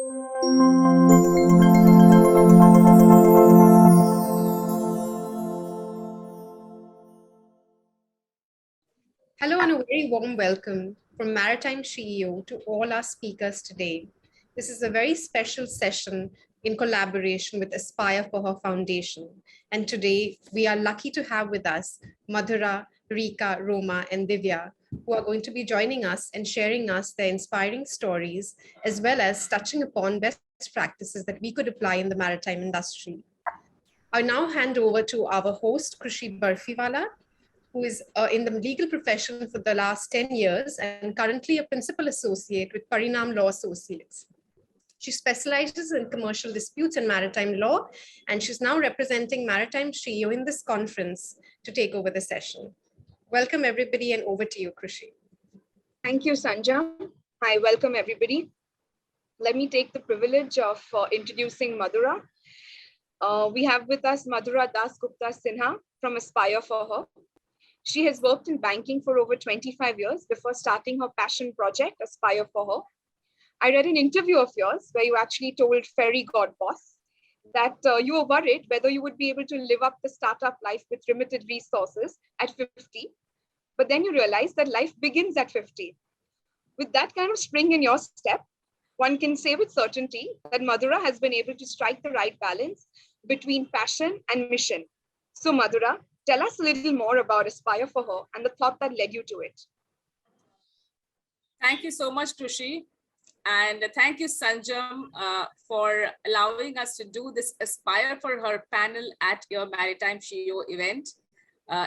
Hello and a very warm welcome from Maritime CEO to all our speakers today. This is a very special session in collaboration with Aspire for Her Foundation. And today we are lucky to have with us Madhura, Rica, Roma, and Divya, who are going to be joining us and sharing us their inspiring stories, as well as touching upon best practices that we could apply in the maritime industry. I now hand over to our host, Krushi Barfiwala, who is in the legal profession for the last 10 years and currently a principal associate with Parinam Law Associates. She specializes in commercial disputes and maritime law, and she's now representing Maritime CEO in this conference to take over the session. Welcome everybody, and over to you, Krushi. Thank you, Sanja. Hi, welcome everybody. Let me take the privilege of introducing Madhura. We have with us Madhura Das Gupta Sinha from Aspire for Her. She has worked in banking for over 25 years before starting her passion project, Aspire for Her. I read an interview of yours where you actually told Fairy God Boss that you were worried whether you would be able to live up the startup life with limited resources at 50, but then you realized that life begins at 50. With that kind of spring in your step, one can say with certainty that Madhura has been able to strike the right balance between passion and mission. So Madhura, tell us a little more about Aspire for Her and the thought that led you to it. Thank you so much, Krushi. And thank you, Sanjam, for allowing us to do this Aspire for Her panel at your Maritime CEO event.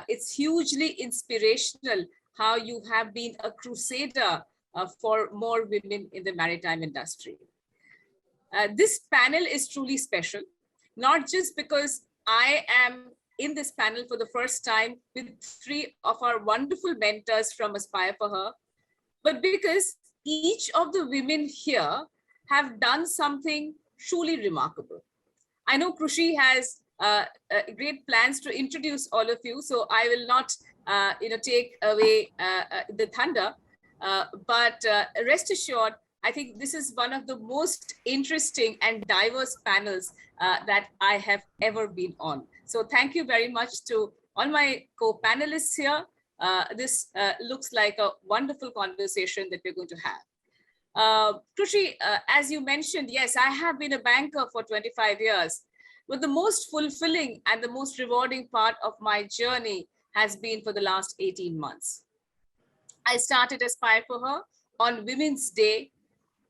It's hugely inspirational how you have been a crusader for more women in the maritime industry. This panel is truly special, not just because I am in this panel for the first time with 3 of our wonderful mentors from Aspire for Her, but because each of the women here have done something truly remarkable. I know Krushi has great plans to introduce all of you, so I will not take away the thunder, but rest assured, I think this is one of the most interesting and diverse panels that I have ever been on. So thank you very much to all my co-panelists here. This looks like a wonderful conversation that we're going to have. Krushi, as you mentioned, yes, I have been a banker for 25 years, but the most fulfilling and the most rewarding part of my journey has been for the last 18 months. I started Aspire for Her on Women's Day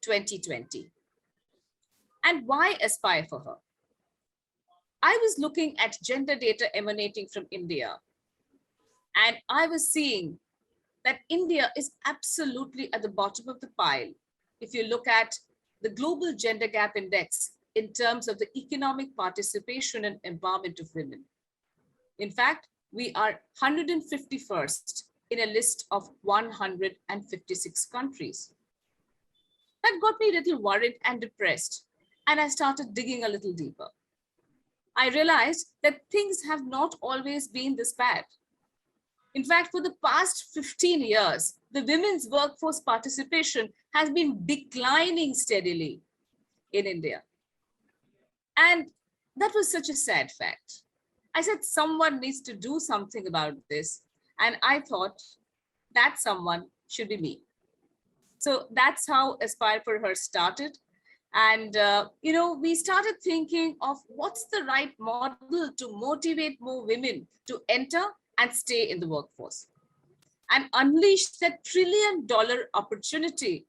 2020. And why Aspire for Her? I was looking at gender data emanating from India, and I was seeing that India is absolutely at the bottom of the pile if you look at the Global Gender Gap Index in terms of the economic participation and empowerment of women. In fact, we are 151st in a list of 156 countries. That got me a little worried and depressed, and I started digging a little deeper. I realized that things have not always been this bad. In fact, for the past 15 years, the women's workforce participation has been declining steadily in India. And that was such a sad fact. I said, someone needs to do something about this. And I thought that someone should be me. So that's how Aspire for Her started. And, we started thinking of what's the right model to motivate more women to enter and stay in the workforce and unleash that $1 trillion opportunity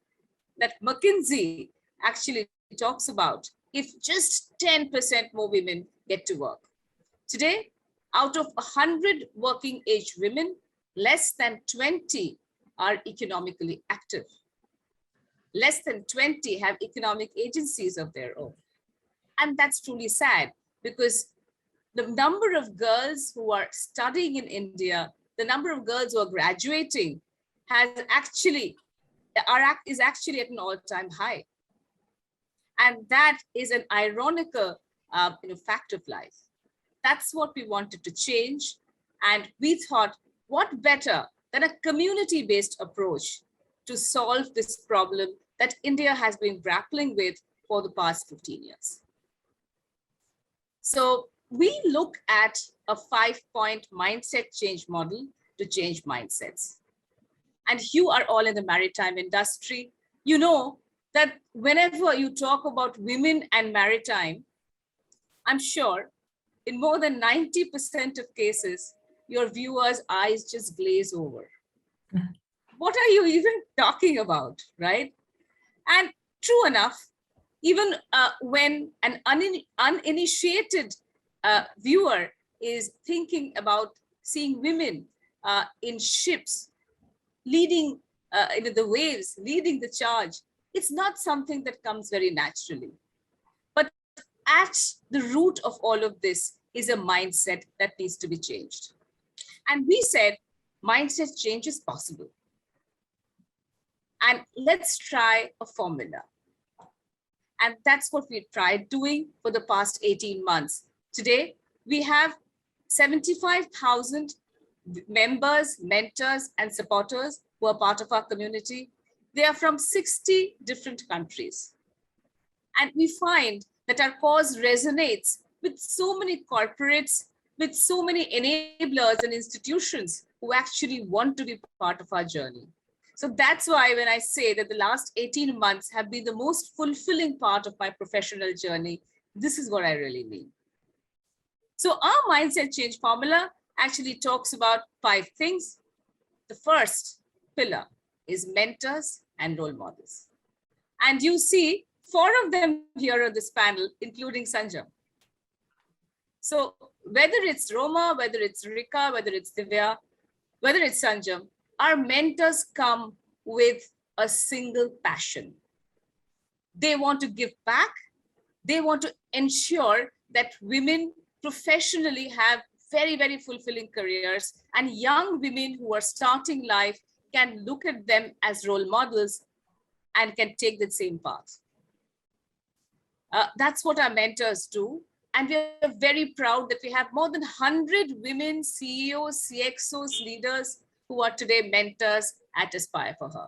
that McKinsey actually talks about if just 10% more women get to work. Today, out of 100 working age women, less than 20 are economically active. Less than 20 have economic agencies of their own. And that's truly sad because the number of girls who are studying in India, the number of girls who are graduating is actually at an all-time high. And that is an ironical fact of life. That's what we wanted to change. And we thought, what better than a community-based approach to solve this problem that India has been grappling with for the past 15 years. So we look at a 5-point mindset change model to change mindsets. And you are all in the maritime industry. You know that whenever you talk about women and maritime, I'm sure in more than 90% of cases, your viewers' eyes just glaze over. What are you even talking about, right? And true enough, even when an uninitiated viewer is thinking about seeing women in ships, leading the waves, leading the charge, it's not something that comes very naturally. But at the root of all of this is a mindset that needs to be changed. And we said, mindset change is possible. And let's try a formula. And that's what we tried doing for the past 18 months. Today, we have 75,000 members, mentors, and supporters who are part of our community. They are from 60 different countries. And we find that our cause resonates with so many corporates, with so many enablers and institutions who actually want to be part of our journey. So that's why when I say that the last 18 months have been the most fulfilling part of my professional journey, this is what I really mean. So our mindset change formula actually talks about 5 things. The first pillar is mentors and role models. And you see 4 of them here on this panel, including Sanjam. So whether it's Roma, whether it's Rica, whether it's Divya, whether it's Sanjam, our mentors come with a single passion. They want to give back. They want to ensure that women professionally have very, very fulfilling careers, and young women who are starting life can look at them as role models and can take the same path. That's what our mentors do. And we are very proud that we have more than 100 women CEOs, CXOs, leaders who are today mentors at Aspire for Her.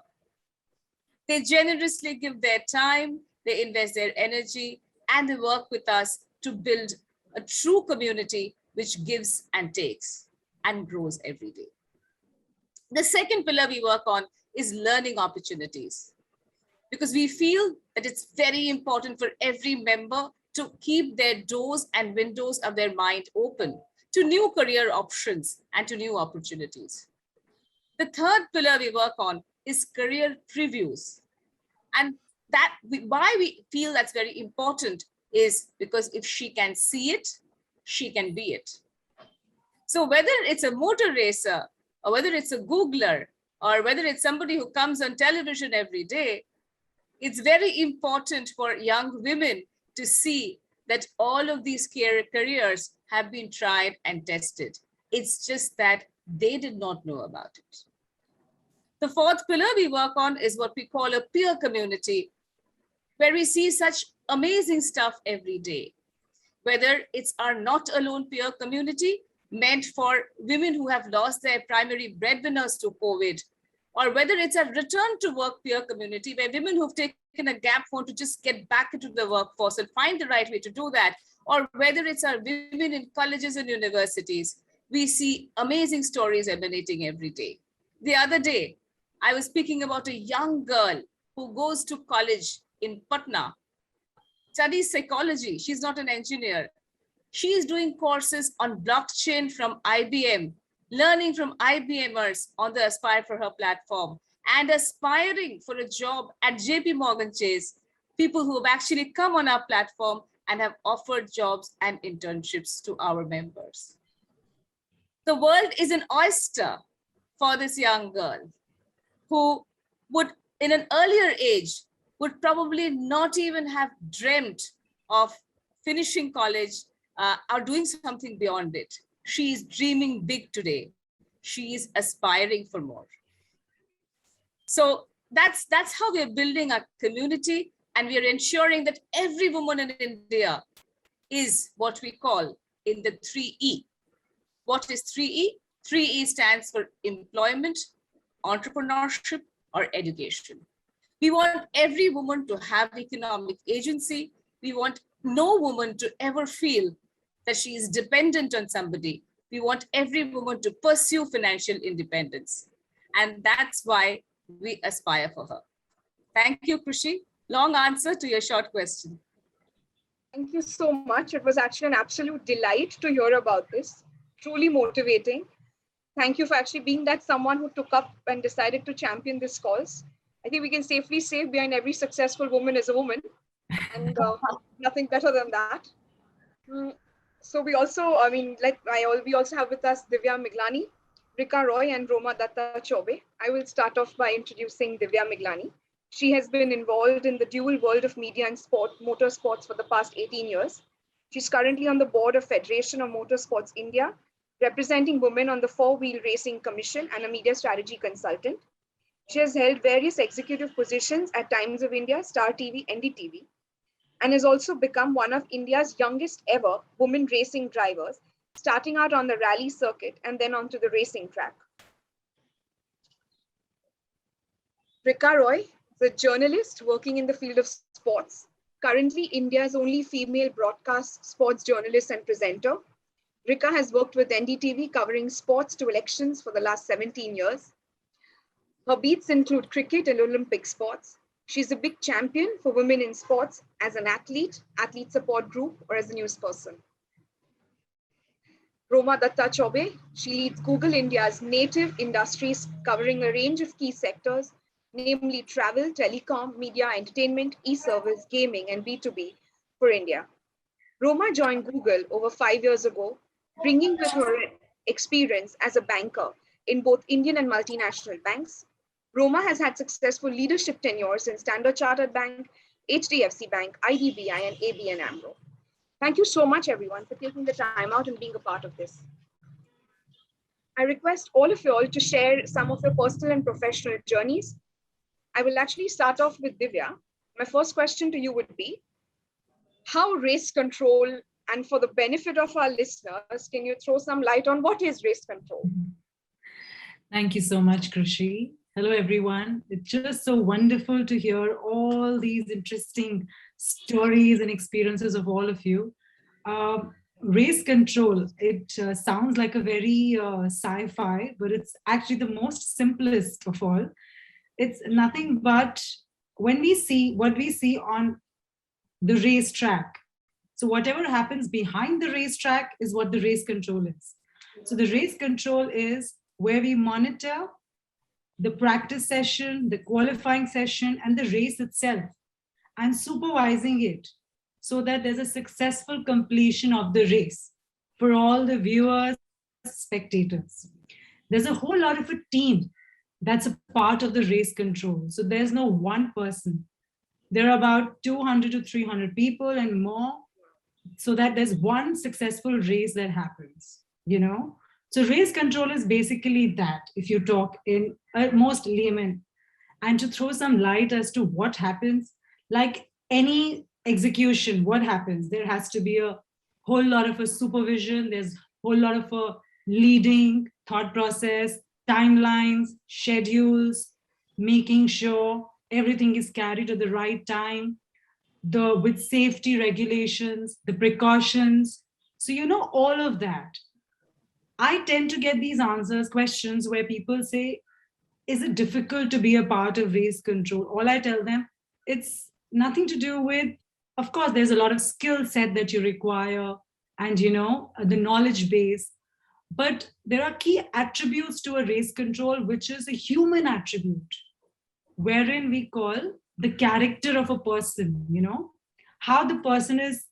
They generously give their time, they invest their energy, and they work with us to build a true community which gives and takes and grows every day. The second pillar we work on is learning opportunities, because we feel that it's very important for every member to keep their doors and windows of their mind open to new career options and to new opportunities. The third pillar we work on is career previews. And why we feel that's very important is because if she can see it, she can be it. So whether it's a motor racer, or whether it's a Googler, or whether it's somebody who comes on television every day, it's very important for young women to see that all of these careers have been tried and tested. It's just that they did not know about it. The fourth pillar we work on is what we call a peer community, where we see such amazing stuff every day. Whether it's our Not Alone peer community, meant for women who have lost their primary breadwinners to COVID, or whether it's a return to work peer community, where women who've taken a gap want to just get back into the workforce and find the right way to do that, or whether it's our women in colleges and universities, we see amazing stories emanating every day. The other day, I was speaking about a young girl who goes to college in Patna, studies psychology. She's not an engineer. She is doing courses on blockchain from IBM, learning from IBMers on the Aspire for Her platform, and aspiring for a job at JP Morgan Chase, people who have actually come on our platform and have offered jobs and internships to our members. The world is an oyster for this young girl who would, in an earlier age, would probably not even have dreamt of finishing college or doing something beyond it. She is dreaming big today. She is aspiring for more. So that's how we are building our community, and we are ensuring that every woman in India is what we call in the 3E. What is 3E? 3E stands for employment, entrepreneurship, or education. We want every woman to have economic agency. We want no woman to ever feel that she is dependent on somebody. We want every woman to pursue financial independence. And that's why we aspire for her. Thank you, Krushi. Long answer to your short question. Thank you so much. It was actually an absolute delight to hear about this. Truly motivating. Thank you for actually being that someone who took up and decided to champion this cause. I think we can safely say behind every successful woman is a woman, and nothing better than that. So we also, we also have with us Divya Miglani, Rica Roy, and Roma Datta Chobey. I will start off by introducing Divya Miglani. She has been involved in the dual world of media and sport, motorsports for the past 18 years. She's currently on the board of Federation of Motorsports India, representing women on the Four-Wheel Racing Commission and a media strategy consultant. She has held various executive positions at Times of India, Star TV, NDTV, and has also become one of India's youngest ever women racing drivers, starting out on the rally circuit and then onto the racing track. Rica Roy is a journalist working in the field of sports, currently India's only female broadcast sports journalist and presenter. Rica has worked with NDTV covering sports to elections for the last 17 years. Her beats include cricket and Olympic sports. She's a big champion for women in sports as an athlete, athlete support group, or as a news person. Roma Datta Chobey, she leads Google India's native industries covering a range of key sectors, namely travel, telecom, media, entertainment, e-service, gaming, and B2B for India. Roma joined Google over 5 years ago, bringing with her experience as a banker in both Indian and multinational banks. Roma has had successful leadership tenures in Standard Chartered Bank, HDFC Bank, IDBI, and ABN AMRO. Thank you so much, everyone, for taking the time out and being a part of this. I request all of you all to share some of your personal and professional journeys. I will actually start off with Divya. My first question to you would be, how race control, and for the benefit of our listeners, can you throw some light on what is race control? Thank you so much, Krushi. Hello, everyone. It's just so wonderful to hear all these interesting stories and experiences of all of you. Race control, it sounds like a very sci-fi, but it's actually the most simplest of all. It's nothing but when we see what we see on the racetrack. So whatever happens behind the racetrack is what the race control is. So the race control is where we monitor the practice session, the qualifying session, and the race itself, and supervising it so that there's a successful completion of the race for all the viewers, spectators. There's a whole lot of a team that's a part of the race control. So there's no one person. There are about 200 to 300 people and more, so that there's one successful race that happens, you know? So race control is basically that, if you talk in most layman. And to throw some light as to what happens, like any execution, what happens? There has to be a whole lot of a supervision, there's a whole lot of a leading, thought process, timelines, schedules, making sure everything is carried at the right time, with safety regulations, the precautions. So you know all of that. I tend to get these questions where people say, is it difficult to be a part of race control? All I tell them, it's nothing to do with, of course, there's a lot of skill set that you require and, you know, the knowledge base, but there are key attributes to a race control, which is a human attribute, wherein we call the character of a person, you know, how the person is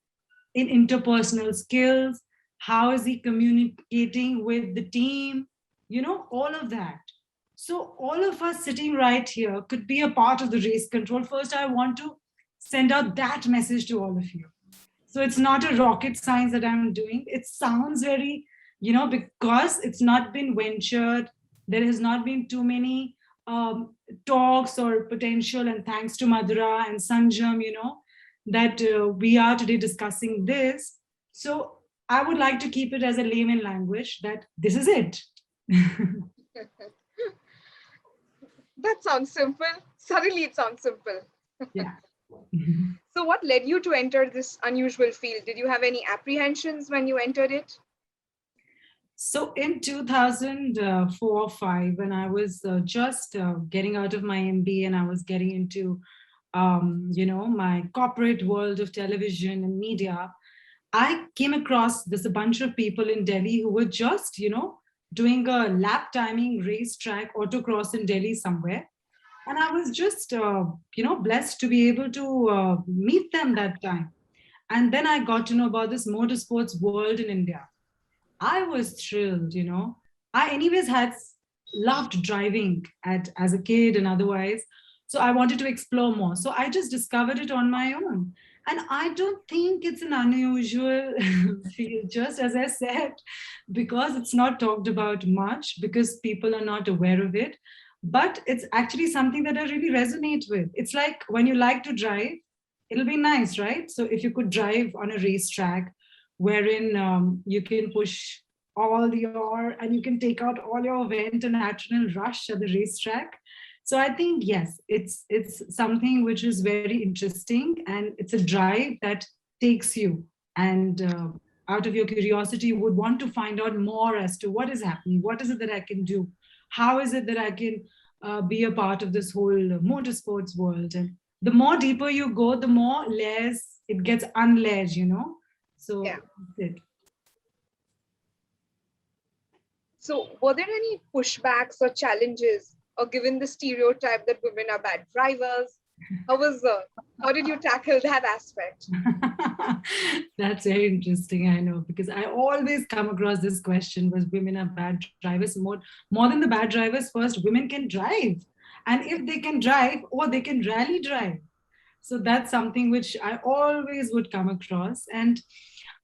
in interpersonal skills, how is he communicating with the team, you know, all of that. So all of us sitting right here could be a part of the race control. First, I want to send out that message to all of you. So it's not a rocket science that I'm doing. It sounds very, you know, because it's not been ventured, there has not been too many talks or potential, and thanks to Madhura and Sanjam, you know, that we are today discussing this. So I would like to keep it as a layman language that this is it. That sounds simple. Suddenly it sounds simple. Yeah. So what led you to enter this unusual field? Did you have any apprehensions when you entered it? So in 2004 or 5, when I was just getting out of my MBA and I was getting into, my corporate world of television and media, I came across this a bunch of people in Delhi who were just, doing a lap timing racetrack autocross in Delhi somewhere. And I was just, blessed to be able to meet them that time. And then I got to know about this motorsports world in India. I was thrilled. I anyways had loved driving as a kid and otherwise. So I wanted to explore more. So I just discovered it on my own. And I don't think it's an unusual field, just as I said, because it's not talked about much, because people are not aware of it. But it's actually something that I really resonate with. It's like when you like to drive, it'll be nice, right? So if you could drive on a racetrack wherein you can push all your and you can take out all your vent and adrenaline rush at the racetrack. So I think yes, it's something which is very interesting, and it's a drive that takes you, and out of your curiosity you would want to find out more as to what is happening, what is it that I can do, how is it that I can be a part of this whole motorsports world. And the more deeper you go, the more layers it gets unlayered. So Yeah. that's it. So were there any pushbacks or challenges, or given the stereotype that women are bad drivers? How did you tackle that aspect? That's very interesting, I know, because I always come across this question: was women are bad drivers? More than the bad drivers, first, women can drive. And if they can drive, or they can rally drive. So that's something which I always would come across. And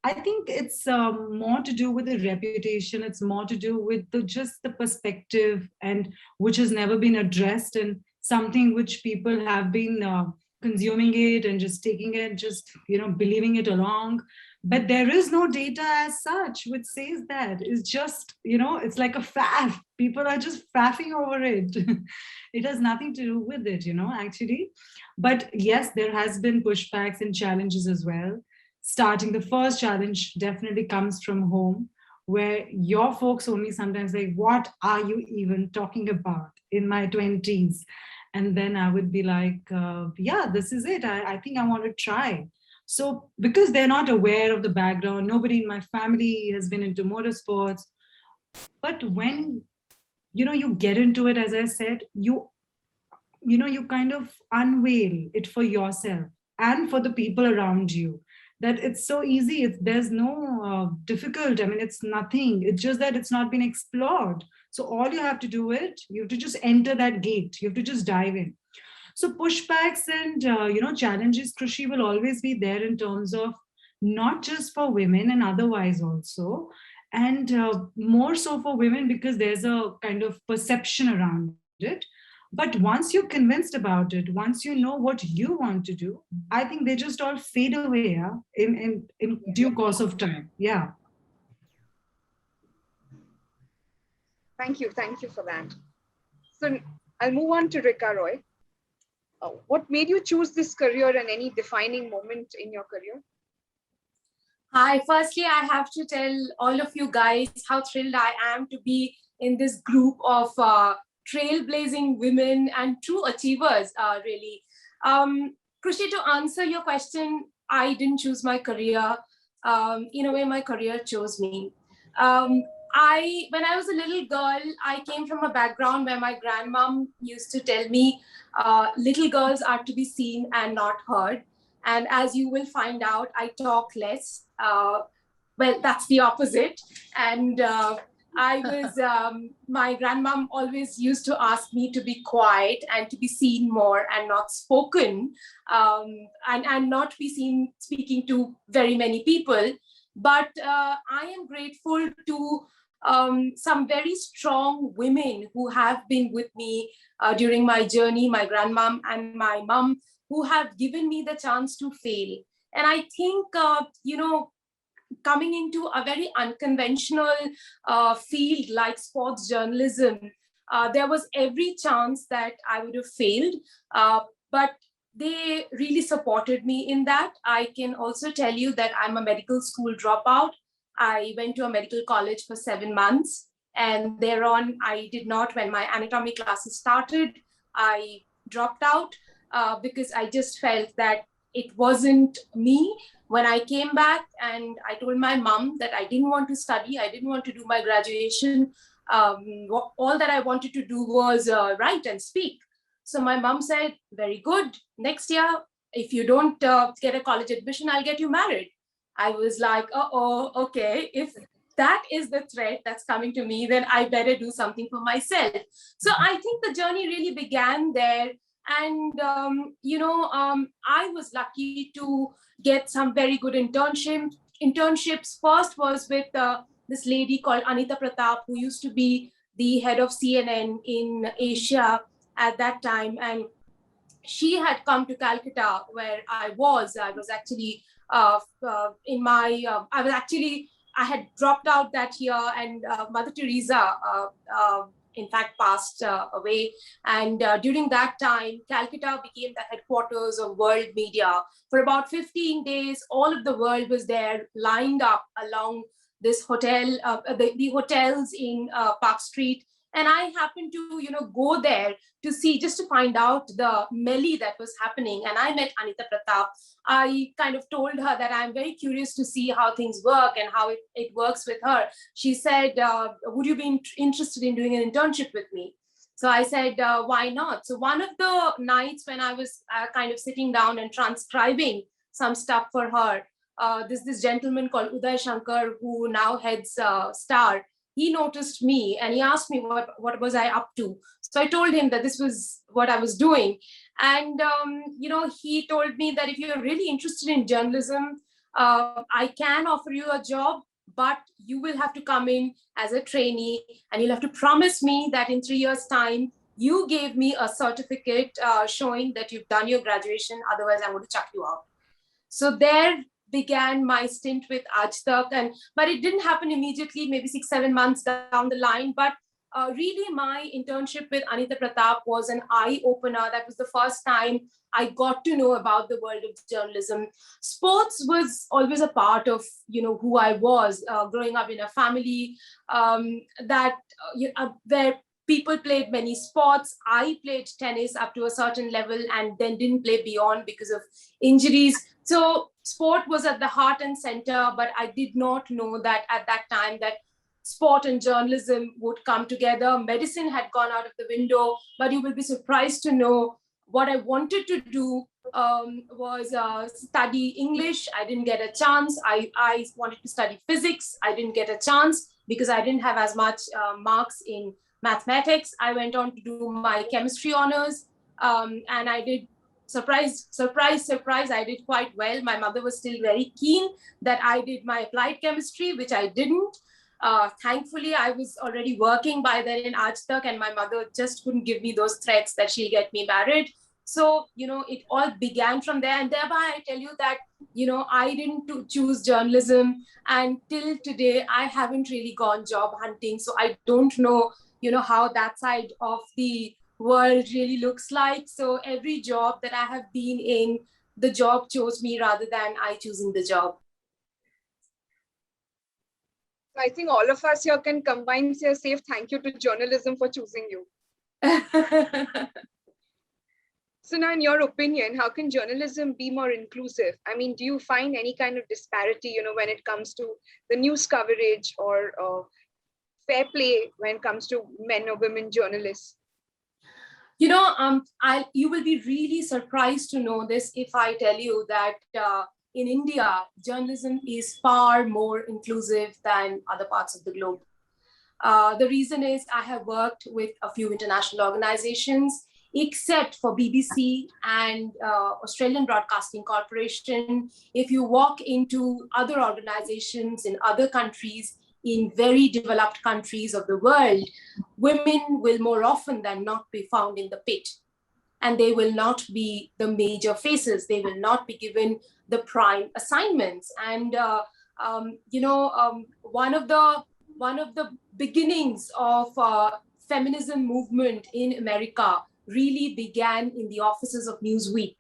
I think it's more to do with the reputation. It's more to do with just the perspective, and which has never been addressed, and something which people have been consuming it and just taking it, just believing it along. But there is no data as such which says that. It's just it's like a faff. People are just faffing over it. It has nothing to do with it, actually. But yes, there has been pushbacks and challenges as well. Starting, the first challenge definitely comes from home, where your folks only sometimes say, what are you even talking about in my 20s? And then I would be like, yeah, this is it. I think I want to try. So because they're not aware of the background, nobody in my family has been into motorsports. But when you get into it, as I said, you kind of unveil it for yourself and for the people around you, that it's so easy. There's no difficult. I mean, it's nothing. It's just that it's not been explored. So all you have to do you have to just enter that gate. You have to just dive in. So pushbacks and challenges, Krushi, will always be there in terms of not just for women and otherwise also, and more so for women, because there's a kind of perception around it. But once you're convinced about it, once you know what you want to do, I think they just all fade away, yeah, in due course of time. Yeah. Thank you for that. So I'll move on to Rica Roy. What made you choose this career, and any defining moment in your career? Hi, firstly, I have to tell all of you guys how thrilled I am to be in this group of trailblazing women and true achievers, really. Krushi, to answer your question, I didn't choose my career. In a way, my career chose me. When I was a little girl, I came from a background where my grandmom used to tell me, little girls are to be seen and not heard. And as you will find out, I talk less. Well, that's the opposite. And my grandmom always used to ask me to be quiet and to be seen more and not spoken, and not be seen speaking to very many people. But I am grateful to some very strong women who have been with me during my journey, my grandmom and my mom, who have given me the chance to fail. And I think, coming into a very unconventional field like sports journalism, There was every chance that I would have failed, but they really supported me in that. I can also tell you that I'm a medical school dropout. I went to a medical college for 7 months, and thereon I did not, when my anatomy classes started, I dropped out because I just felt that it wasn't me. When I came back and I told my mom that I didn't want to study, I didn't want to do my graduation, all that I wanted to do was write and speak. So my mom said, very good. Next year, if you don't get a college admission, I'll get you married. I was like, oh, okay. If that is the threat that's coming to me, then I better do something for myself. So I think the journey really began there. And, I was lucky to get some very good internships. First was with this lady called Anita Pratap, who used to be the head of CNN in Asia at that time. And she had come to Calcutta, where I was actually I had dropped out that year, and Mother Teresa, in fact, passed away. And during that time, Calcutta became the headquarters of world media. For about 15 days, all of the world was there, lined up along this hotel, the hotels in Park Street. And I happened to, go there to see, just to find out the melee that was happening. And I met Anita Pratap. I kind of told her that I'm very curious to see how things work and how it works with her. She said, would you be interested in doing an internship with me? So I said, why not? So one of the nights when I was kind of sitting down and transcribing some stuff for her, this gentleman called Uday Shankar, who now heads Star, he noticed me and he asked me what was I up to. So I told him that this was what I was doing. And, he told me that if you're really interested in journalism, I can offer you a job, but you will have to come in as a trainee and you'll have to promise me that in 3 years' time, you gave me a certificate showing that you've done your graduation. Otherwise, I'm going to chuck you out. So there began my stint with Aaj Tak, but it didn't happen immediately, maybe 6-7 months down the line. But really, my internship with Anita Pratap was an eye-opener. That was the first time I got to know about the world of journalism. Sports was always a part of, who I was, growing up in a family where people played many sports. I played tennis up to a certain level and then didn't play beyond because of injuries. So sport was at the heart and center, but I did not know that at that time that sport and journalism would come together. Medicine had gone out of the window, but you will be surprised to know what I wanted to do was study English. I didn't get a chance. I wanted to study physics. I didn't get a chance because I didn't have as much marks in mathematics. I went on to do my chemistry honors, and I did, surprise, I did quite well. My mother was still very keen that I did my applied chemistry, which I didn't. Thankfully, I was already working by then in Aaj Tak, and my mother just couldn't give me those threats that she'll get me married. So, it all began from there. And thereby, I tell you that, I didn't choose journalism. And till today, I haven't really gone job hunting. So I don't know, how that side of the world really looks like. So every job that I have been in, the job chose me rather than I choosing the job. I think all of us here can combine say safe thank you to journalism for choosing you. So now, in your opinion, how can journalism be more inclusive? I mean, do you find any kind of disparity, when it comes to the news coverage or fair play when it comes to men or women journalists? You will be really surprised to know this if I tell you that in India, journalism is far more inclusive than other parts of the globe. The reason is I have worked with a few international organizations, except for BBC and Australian Broadcasting Corporation. If you walk into other organizations in other countries, in very developed countries of the world, women will more often than not be found in the pit. And they will not be the major faces. They will not be given the prime assignments. And one of the beginnings of feminism movement in America really began in the offices of Newsweek,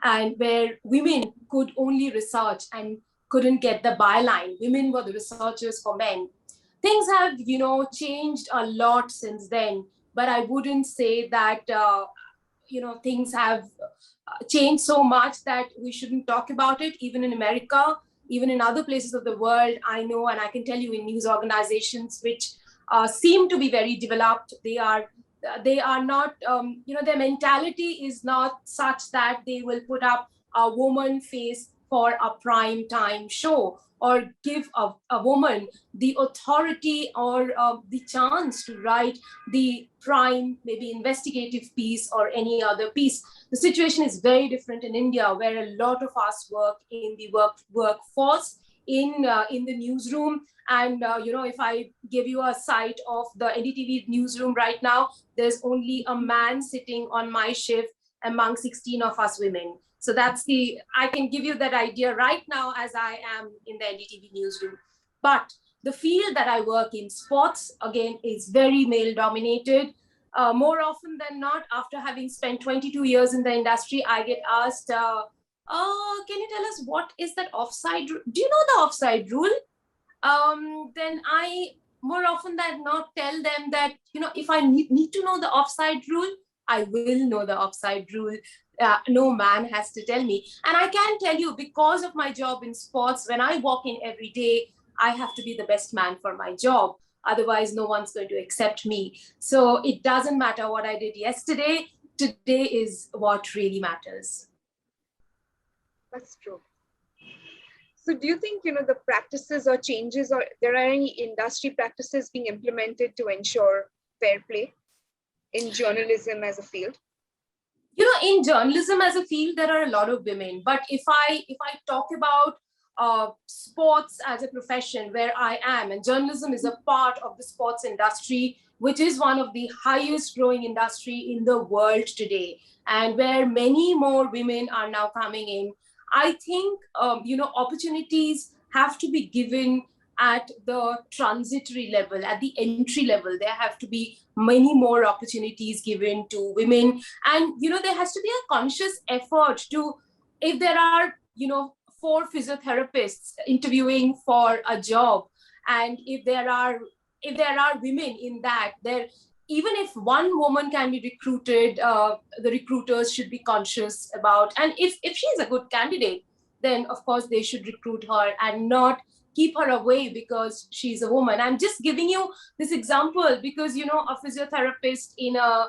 and where women could only research and couldn't get the byline. Women were the researchers for men. Things have, changed a lot since then, but I wouldn't say that, things have changed so much that we shouldn't talk about it. Even in America, even in other places of the world, I know, and I can tell you in news organizations which seem to be very developed, they are not, their mentality is not such that they will put up a woman face for a prime time show, or give a woman the authority or the chance to write the prime, maybe investigative piece or any other piece. The situation is very different in India, where a lot of us work in the workforce, in the newsroom. And, if I give you a sight of the NDTV newsroom right now, there's only a man sitting on my shift among 16 of us women. So I can give you that idea right now as I am in the NDTV newsroom. But the field that I work in, sports, again, is very male dominated. More often than not, after having spent 22 years in the industry, I get asked, can you tell us what is that offside? Do you know the offside rule? Then I more often than not tell them that, if I need to know the offside rule, I will know the offside rule. No man has to tell me. And I can tell you, because of my job in sports, when I walk in every day, I have to be the best man for my job. Otherwise, no one's going to accept me. So it doesn't matter what I did yesterday. Today is what really matters. That's true. So do you think, the practices or changes, or there are any industry practices being implemented to ensure fair play in journalism as a field? In journalism as a field, there are a lot of women. But if I talk about sports as a profession, where I am, and journalism is a part of the sports industry, which is one of the highest growing industry in the world today, and where many more women are now coming in, I think, opportunities have to be given at the transitory level, at the entry level. There have to be many more opportunities given to women. And, there has to be a conscious effort to, if there are, 4 physiotherapists interviewing for a job, and if there are women in that, even if one woman can be recruited, the recruiters should be conscious about, and if she's a good candidate, then of course they should recruit her and not keep her away because she's a woman. I'm just giving you this example because, a physiotherapist in a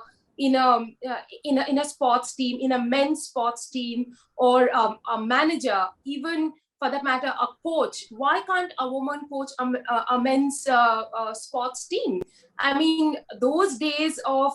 sports team, in a men's sports team, or a manager, even for that matter, a coach. Why can't a woman coach a men's sports team? I mean, those days of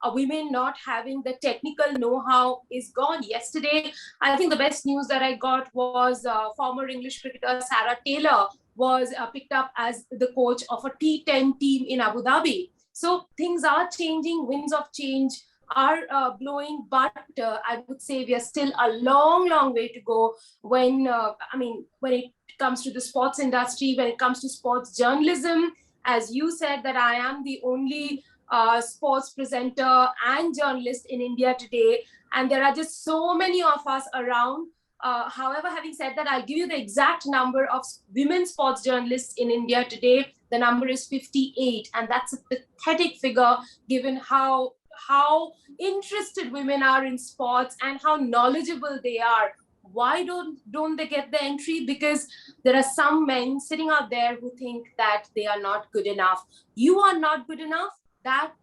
women not having the technical know-how is gone. Yesterday, I think the best news that I got was former English cricketer Sarah Taylor was picked up as the coach of a T10 team in Abu Dhabi. So things are changing, winds of change are blowing, but I would say we are still a long, long way to go when it comes to the sports industry, when it comes to sports journalism. As you said, that I am the only sports presenter and journalist in India today, and there are just so many of us around. However, having said that, I'll give you the exact number of women sports journalists in India today. The number is 58, and that's a pathetic figure given how interested women are in sports and how knowledgeable they are. Why don't they get the entry? Because there are some men sitting out there who think that they are not good enough. You are not good enough. That,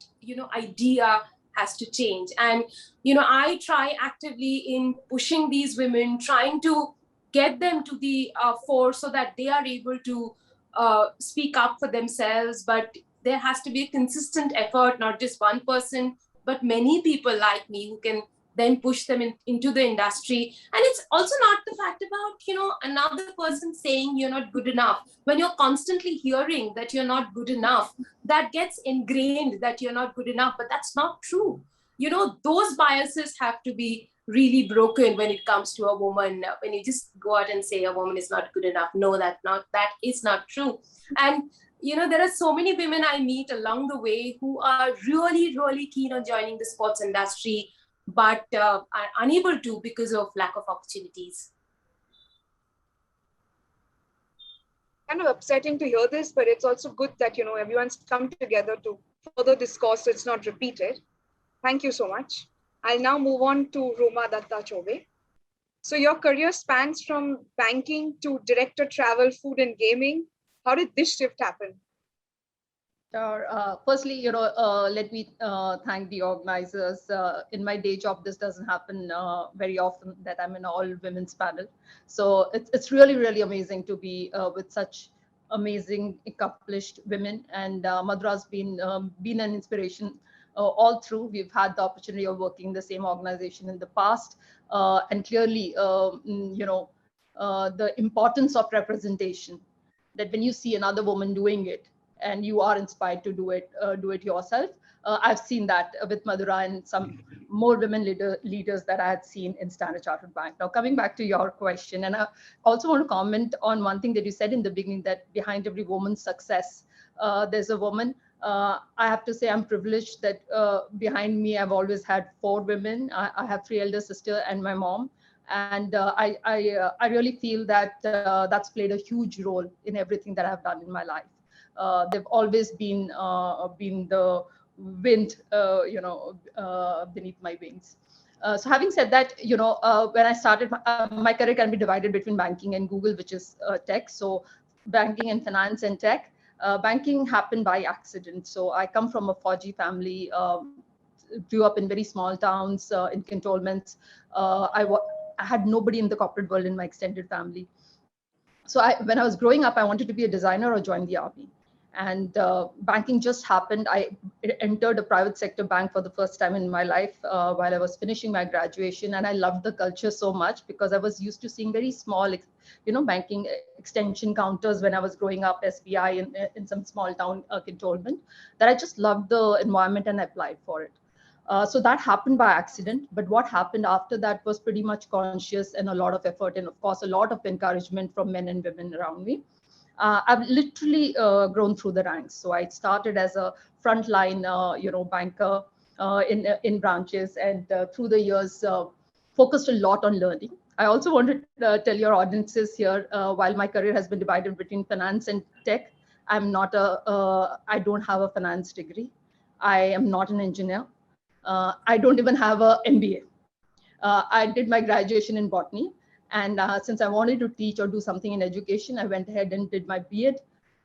idea has to change. And, I try actively in pushing these women, trying to get them to the fore so that they are able to speak up for themselves. But there has to be a consistent effort, not just one person, but many people like me who can then push them into the industry. And it's also not the fact about, another person saying you're not good enough. When you're constantly hearing that you're not good enough, that gets ingrained that you're not good enough, but that's not true. Those biases have to be really broken when it comes to a woman. When you just go out and say a woman is not good enough, no, that is not true. And there are so many women I meet along the way who are really, really keen on joining the sports industry, but are unable to because of lack of opportunities. Kind of upsetting to hear this, but it's also good that, everyone's come together to further discourse so it's not repeated. Thank you so much. I'll now move on to Roma Datta Chobey. So your career spans from banking to director travel, food and gaming. How did this shift happen? Firstly, let me thank the organizers. In my day job, this doesn't happen very often that I'm in all women's panel. So it's really, really amazing to be with such amazing, accomplished women. And Madhura's been an inspiration all through. We've had the opportunity of working in the same organization in the past. And clearly, the importance of representation, that when you see another woman doing it, and you are inspired to do it yourself. I've seen that with Madhura and some more women leaders that I had seen in Standard Chartered Bank. Now, coming back to your question, and I also want to comment on one thing that you said in the beginning, that behind every woman's success, there's a woman. I have to say I'm privileged that behind me, I've always had 4 women. I have 3 elder sisters and my mom. And I really feel that that's played a huge role in everything that I've done in my life. They've always been the wind, beneath my wings. So having said that, when I started, my career can be divided between banking and Google, which is tech. So banking and finance and tech. Banking happened by accident. So I come from a Fauji family, grew up in very small towns, in cantonments. I had nobody in the corporate world in my extended family. So when I was growing up, I wanted to be a designer or join the army. And banking just happened. I entered a private sector bank for the first time in my life while I was finishing my graduation. And I loved the culture so much because I was used to seeing very small, banking extension counters when I was growing up, SBI in some small town cantonment, that I just loved the environment and I applied for it. So that happened by accident. But what happened after that was pretty much conscious and a lot of effort. And of course, a lot of encouragement from men and women around me. I've literally grown through the ranks. So I started as a frontline, banker in branches, and through the years, focused a lot on learning. I also want to tell your audiences here, while my career has been divided between finance and tech, I don't have a finance degree. I am not an engineer. I don't even have a MBA. I did my graduation in botany. And since I wanted to teach or do something in education, I went ahead and did my B.Ed.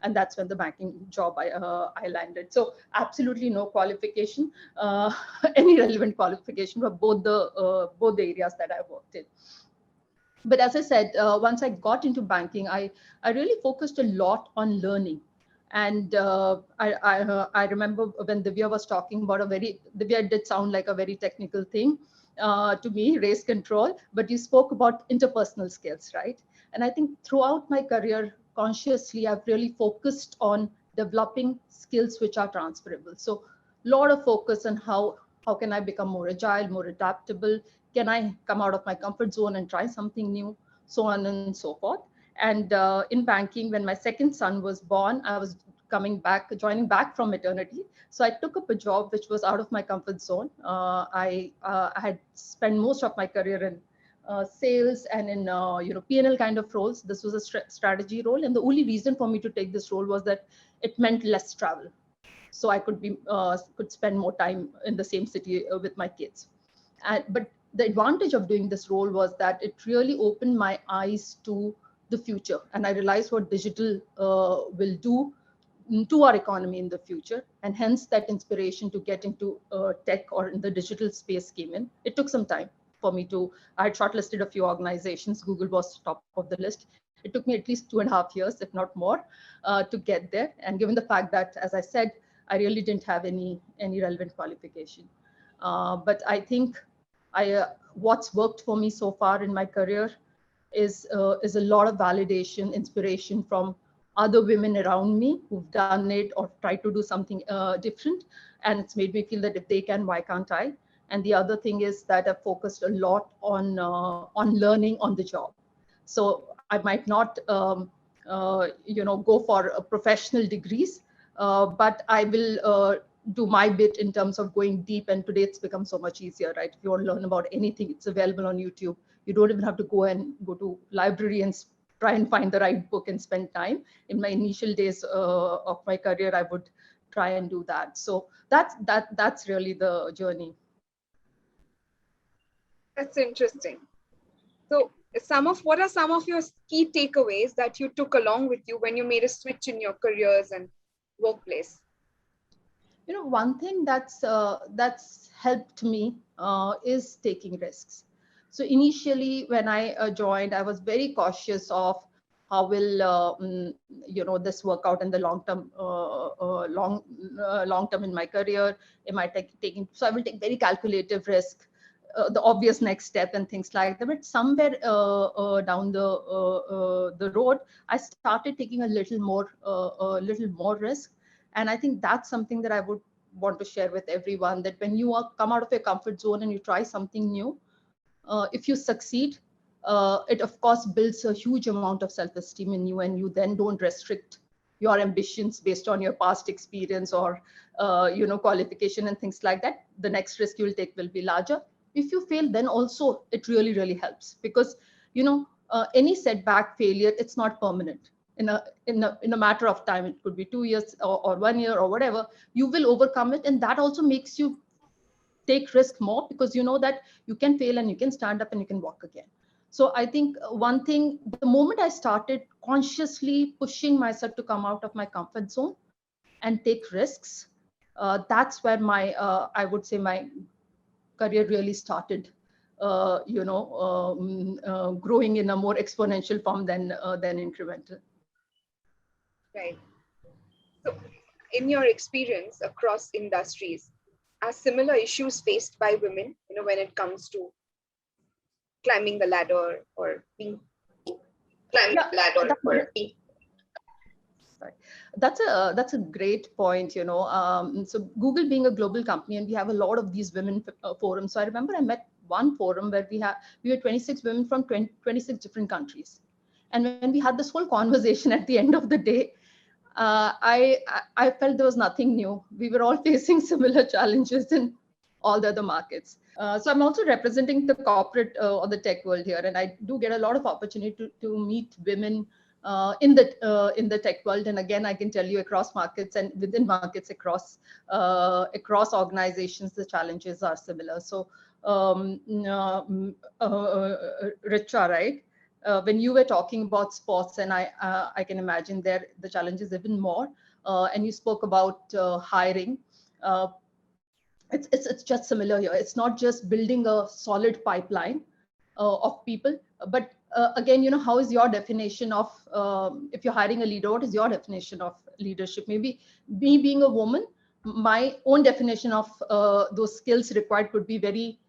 And that's when the banking job I landed. So absolutely no qualification, any relevant qualification for both the areas that I worked in. But as I said, once I got into banking, I really focused a lot on learning. And I remember when Divya was talking about Divya did sound like a very technical thing to me, race control, but you spoke about interpersonal skills, right? And I think throughout my career, consciously, I've really focused on developing skills which are transferable. So a lot of focus on how can I become more agile, more adaptable? Can I come out of my comfort zone and try something new? So on and so forth. And in banking, when my second son was born, I was joining back from maternity. So I took up a job which was out of my comfort zone. I had spent most of my career in sales and in P&L kind of roles. This was a strategy role, and the only reason for me to take this role was that it meant less travel, so I could spend more time in the same city with my kids. But the advantage of doing this role was that it really opened my eyes to the future, and I realized what digital will do to our economy in the future, and hence that inspiration to get into tech or in the digital space came in. It took some time for me I had shortlisted a few organizations. Google was top of the list. It took me at least 2.5 years, if not more, to get there. And given the fact that, as I said, I really didn't have any relevant qualification. But I think what's worked for me so far in my career is a lot of validation, inspiration from other women around me who've done it or tried to do something different. And it's made me feel that if they can, why can't I? And the other thing is that I've focused a lot on learning on the job. So I might not go for professional degrees, but I will do my bit in terms of going deep. And today it's become so much easier, right? If you want to learn about anything, it's available on YouTube. You don't even have to go to library and try and find the right book and spend time. In my initial days of my career, I would try and do that. So that's really the journey. That's interesting. So what are some of your key takeaways that you took along with you when you made a switch in your careers and workplace? One thing that's helped me is taking risks. So initially, when I joined, I was very cautious of how will this work out in the long term in my career. Am I taking? So I will take very calculative risk, the obvious next step and things like that. But somewhere down the road, I started taking a little more risk. And I think that's something that I would want to share with everyone, that when you come out of your comfort zone and you try something new, if you succeed, it of course builds a huge amount of self-esteem in you, and you then don't restrict your ambitions based on your past experience or qualification and things like that. The next risk you'll take will be larger. If you fail, then also it really helps, because any setback, failure, it's not permanent. In a matter of time, it could be 2 years or 1 year or whatever, you will overcome it. And that also makes you take risk more, because you know that you can fail and you can stand up and you can walk again. So I think one thing, the moment I started consciously pushing myself to come out of my comfort zone and take risks, that's where my I would say my career really started growing in a more exponential form than incremental. Right. So in your experience across industries, are similar issues faced by women, when it comes to climbing the ladder or being Sorry. That's a great point. So Google being a global company, and we have a lot of these women forums. So I remember I met one forum where we were 26 women from 26 different countries, and when we had this whole conversation, at the end of the day, I felt there was nothing new. We were all facing similar challenges in all the other markets. So I'm also representing the corporate or the tech world here, and I do get a lot of opportunity to meet women in the tech world. And again, I can tell you, across markets and within markets, across organizations, the challenges are similar. So Richa, right? When you were talking about sports, and I can imagine there the challenges even more. And you spoke about hiring. It's just similar here. It's not just building a solid pipeline of people, but again, how is your definition of if you're hiring a leader? What is your definition of leadership? Maybe me being a woman, my own definition of those skills required could be very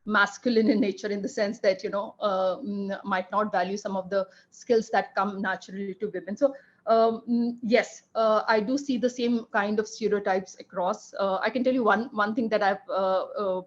masculine in nature, in the sense that might not value some of the skills that come naturally to women. So yes, I do see the same kind of stereotypes across. I can tell you one thing that I've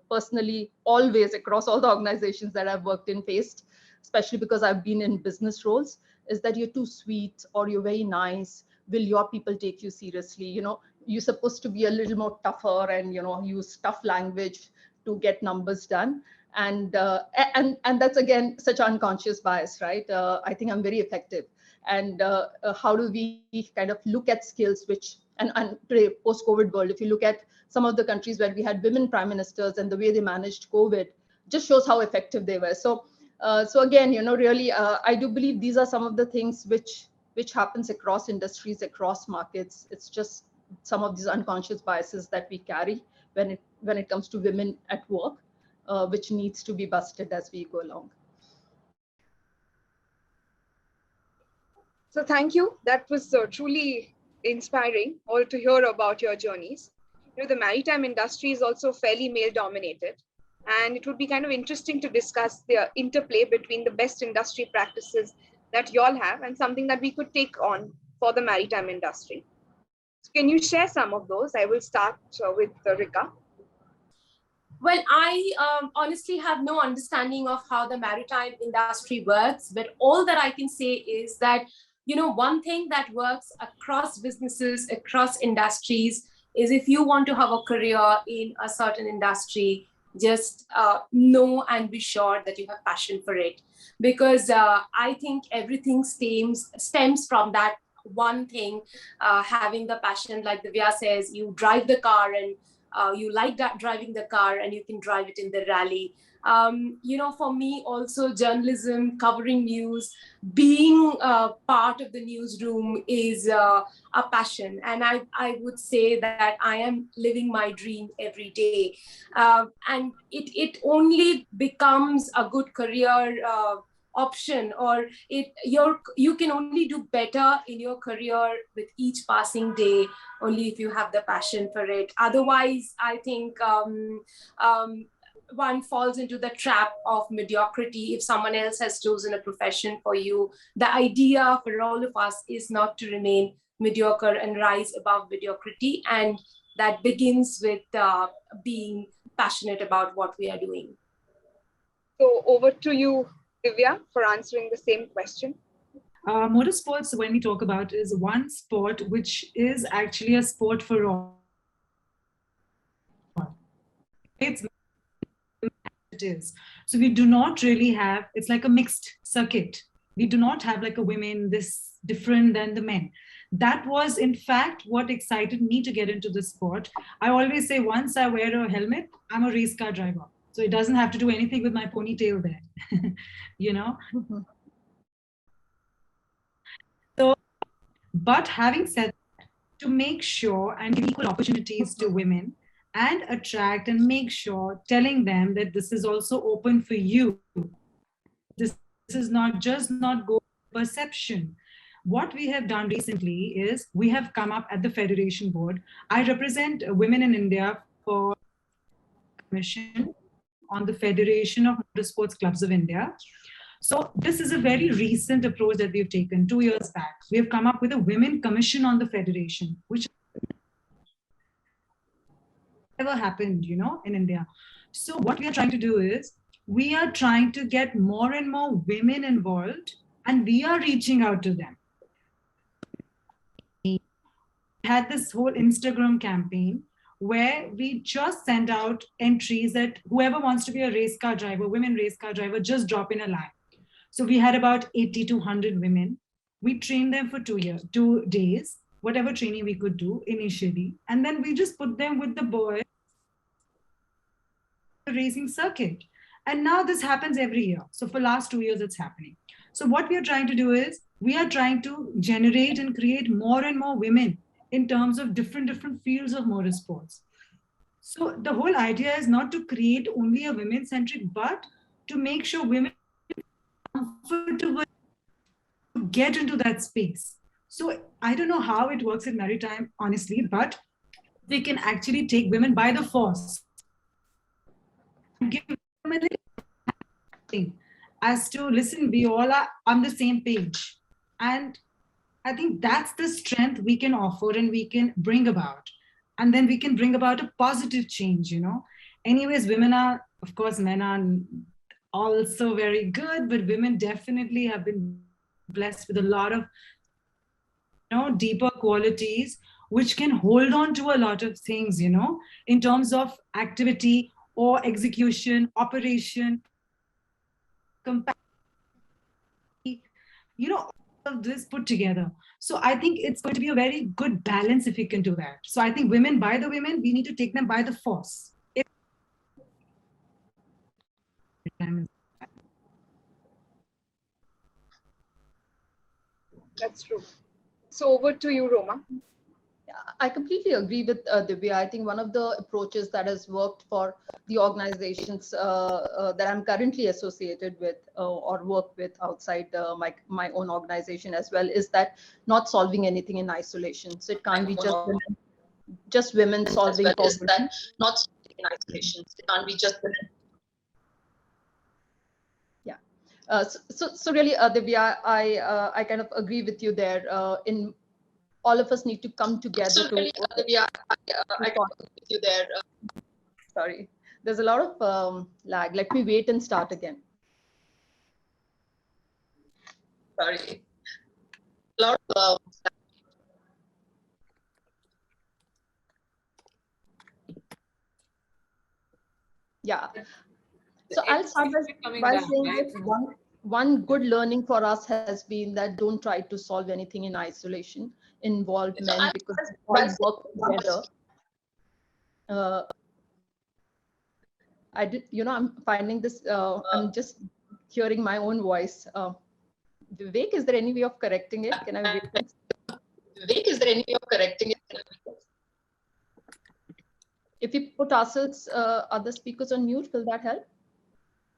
personally always, across all the organizations that I've worked in, faced, especially because I've been in business roles, is that you're too sweet or you're very nice. Will your people take you seriously? You're supposed to be a little more tougher and use tough language to get numbers done. And that's again such unconscious bias, right? I think I'm very effective. And how do we kind of look at skills which, and today, post-COVID world, if you look at some of the countries where we had women prime ministers and the way they managed COVID, just shows how effective they were. So again, really, I do believe these are some of the things which happens across industries, across markets. It's just some of these unconscious biases that we carry when it comes to women at work, which needs to be busted as we go along. So thank you. That was truly inspiring all to hear about your journeys. The maritime industry is also fairly male dominated, and it would be kind of interesting to discuss the interplay between the best industry practices that you all have and something that we could take on for the maritime industry. So can you share some of those? I will start with Rica. Well, I honestly have no understanding of how the maritime industry works, but all that I can say is that one thing that works across businesses, across industries, is if you want to have a career in a certain industry, just know and be sure that you have passion for it. Because I think everything stems from that one thing, having the passion. Like Divya says, you drive the car and you like that driving the car, and you can drive it in the rally. For me also, journalism, covering news, being part of the newsroom is a passion. And I would say that I am living my dream every day. And it only becomes a good career option, or you can only do better in your career with each passing day only if you have the passion for it. Otherwise, I think one falls into the trap of mediocrity. If someone else has chosen a profession for you, the idea for all of us is not to remain mediocre and rise above mediocrity. And that begins with being passionate about what we are doing. So over to you, Divya, for answering the same question. Motorsports, when we talk about, is one sport which is actually a sport for all. It is. So we do not really have, it's like a mixed circuit. We do not have like a women this different than the men. That was in fact what excited me to get into the sport. I always say, once I wear a helmet, I'm a race car driver. So it doesn't have to do anything with my ponytail there, Mm-hmm. So, but having said that, to make sure and give equal opportunities to women, and attract and make sure, telling them that this is also open for you. This is not go perception. What we have done recently is we have come up at the Federation Board. I represent women in India for commission on the Federation of Motorsports Clubs of India. So this is a very recent approach that we've taken 2 years back. We have come up with a Women Commission on the Federation, which never happened, in India. So what we are trying to do is we are trying to get more and more women involved, and we are reaching out to them. We had this whole Instagram campaign where we just sent out entries that whoever wants to be a race car driver, women race car driver, just drop in a line. So we had about 80 to 100 women. We trained them for 2 days, whatever training we could do initially. And then we just put them with the boys the racing circuit. And now this happens every year. So for last 2 years, it's happening. So what we are trying to do is we are trying to generate and create more and more women in terms of different fields of motorsports. So the whole idea is not to create only a women-centric, but to make sure women are comfortable to get into that space. So I don't know how it works in Maritime, honestly, but we can actually take women by the force and give them a little thing as to, listen, we all are on the same page. And I think that's the strength we can offer and we can bring about. And then we can bring about a positive change, Anyways, women are, of course, men are also very good, but women definitely have been blessed with a lot of, deeper qualities, which can hold on to a lot of things, in terms of activity or execution, operation, all of this put together. So I think it's going to be a very good balance if we can do that. So I think women by the women, we need to take them by the force. That's true. So over to you, Roma. I completely agree with Divya. I think one of the approaches that has worked for the organizations that I'm currently associated with or work with outside my own organization as well is that not solving anything in isolation. So it can't be just women solving problems. That not solving in isolation. So it can't be just women. Yeah. So really, Divya, I kind of agree with you there. In all of us need to come together. So really, Divya, I agree with you there. Sorry, there's a lot of lag. Let me wait and start again. Sorry. lot of yeah. So I'll start by saying that one good learning for us has been that don't try to solve anything in isolation. Involve men because we all work together. I'm finding this. I'm just hearing my own voice. Vivek, is there any way of correcting it? Can I wait? Vivek, is there any way of correcting it? If we put ourselves, other speakers on mute, will that help?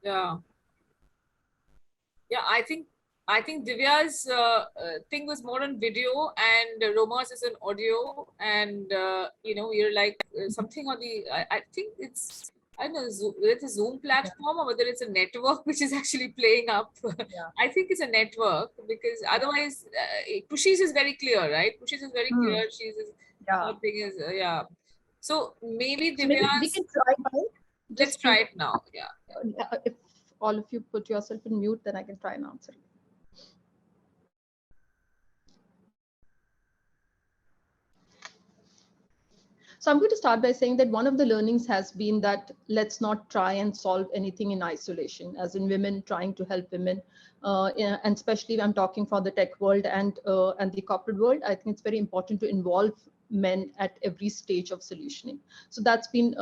Yeah. Yeah, I think Divya's thing was more on video and Roma's is an audio, and you're like something on the. I think it's, I don't know, whether it's a Zoom platform or whether it's a network which is actually playing up. Yeah. I think it's a network, because otherwise, Krushi's is very clear, right? Krushi's is very clear. She's her thing is yeah. So maybe Divya's. We can try now. Let's try it now. Yeah. If all of you put yourself in mute, then I can try and answer. So I'm going to start by saying that one of the learnings has been that let's not try and solve anything in isolation, as in women trying to help women. And especially I'm talking for the tech world and the corporate world, I think it's very important to involve men at every stage of solutioning. So that's been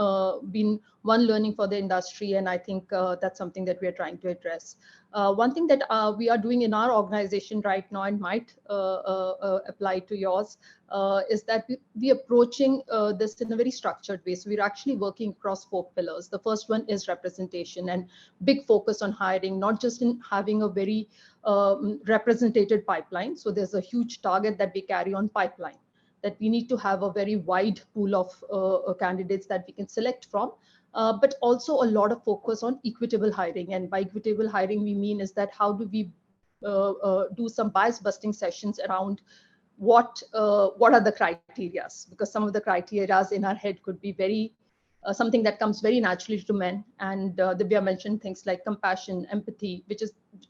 one learning for the industry, and I think that's something that we are trying to address. One thing that we are doing in our organization right now, and might apply to yours, is that we approaching this in a very structured way. So we're actually working across 4 pillars. The first one is representation, and big focus on hiring, not just in having a very represented pipeline. So there's a huge target that we carry on pipeline, that we need to have a very wide pool of candidates that we can select from, but also a lot of focus on equitable hiring. And by equitable hiring, we mean is that how do we do some bias busting sessions around what are the criterias, because some of the criterias in our head could be very something that comes very naturally to men. And Divya mentioned things like compassion, empathy, which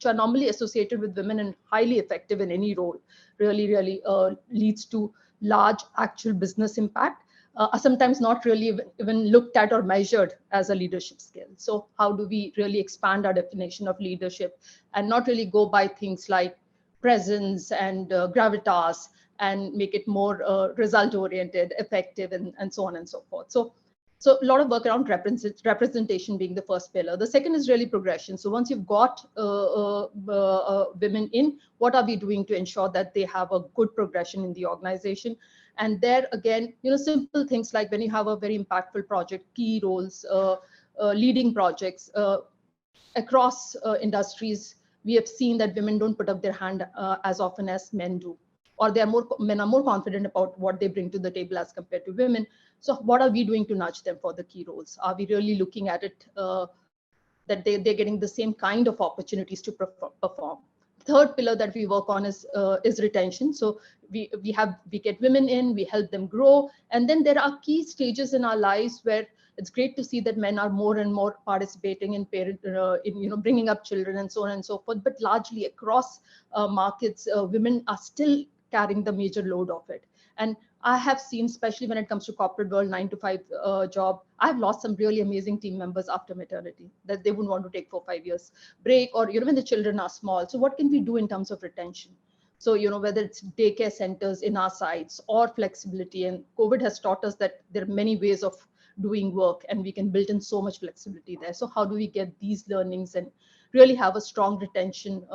are normally associated with women and highly effective in any role, really leads to large actual business impact, are sometimes not really even looked at or measured as a leadership skill. So how do we really expand our definition of leadership and not really go by things like presence and gravitas, and make it more result oriented, effective, and so on and so forth. So a lot of work around representation being the first pillar. The second is really progression. So once you've got women in, what are we doing to ensure that they have a good progression in the organization? And there again, simple things like when you have a very impactful project, key roles, leading projects across industries, we have seen that women don't put up their hand as often as men do, or men are more confident about what they bring to the table as compared to women. So what are we doing to nudge them for the key roles? Are we really looking at it that they're getting the same kind of opportunities to perform? Third pillar that we work on is retention. So we get women in, we help them grow, and then there are key stages in our lives where it's great to see that men are more and more participating in bringing up children and so on and so forth. But largely across markets, women are still carrying the major load of it. And I have seen, especially when it comes to corporate world, 9-to-5 job, I've lost some really amazing team members after maternity, that they wouldn't want to take 4-5 years break, or when the children are small. So what can we do in terms of retention? So whether it's daycare centers in our sites or flexibility, and COVID has taught us that there are many ways of doing work, and we can build in so much flexibility there. So how do we get these learnings and really have a strong retention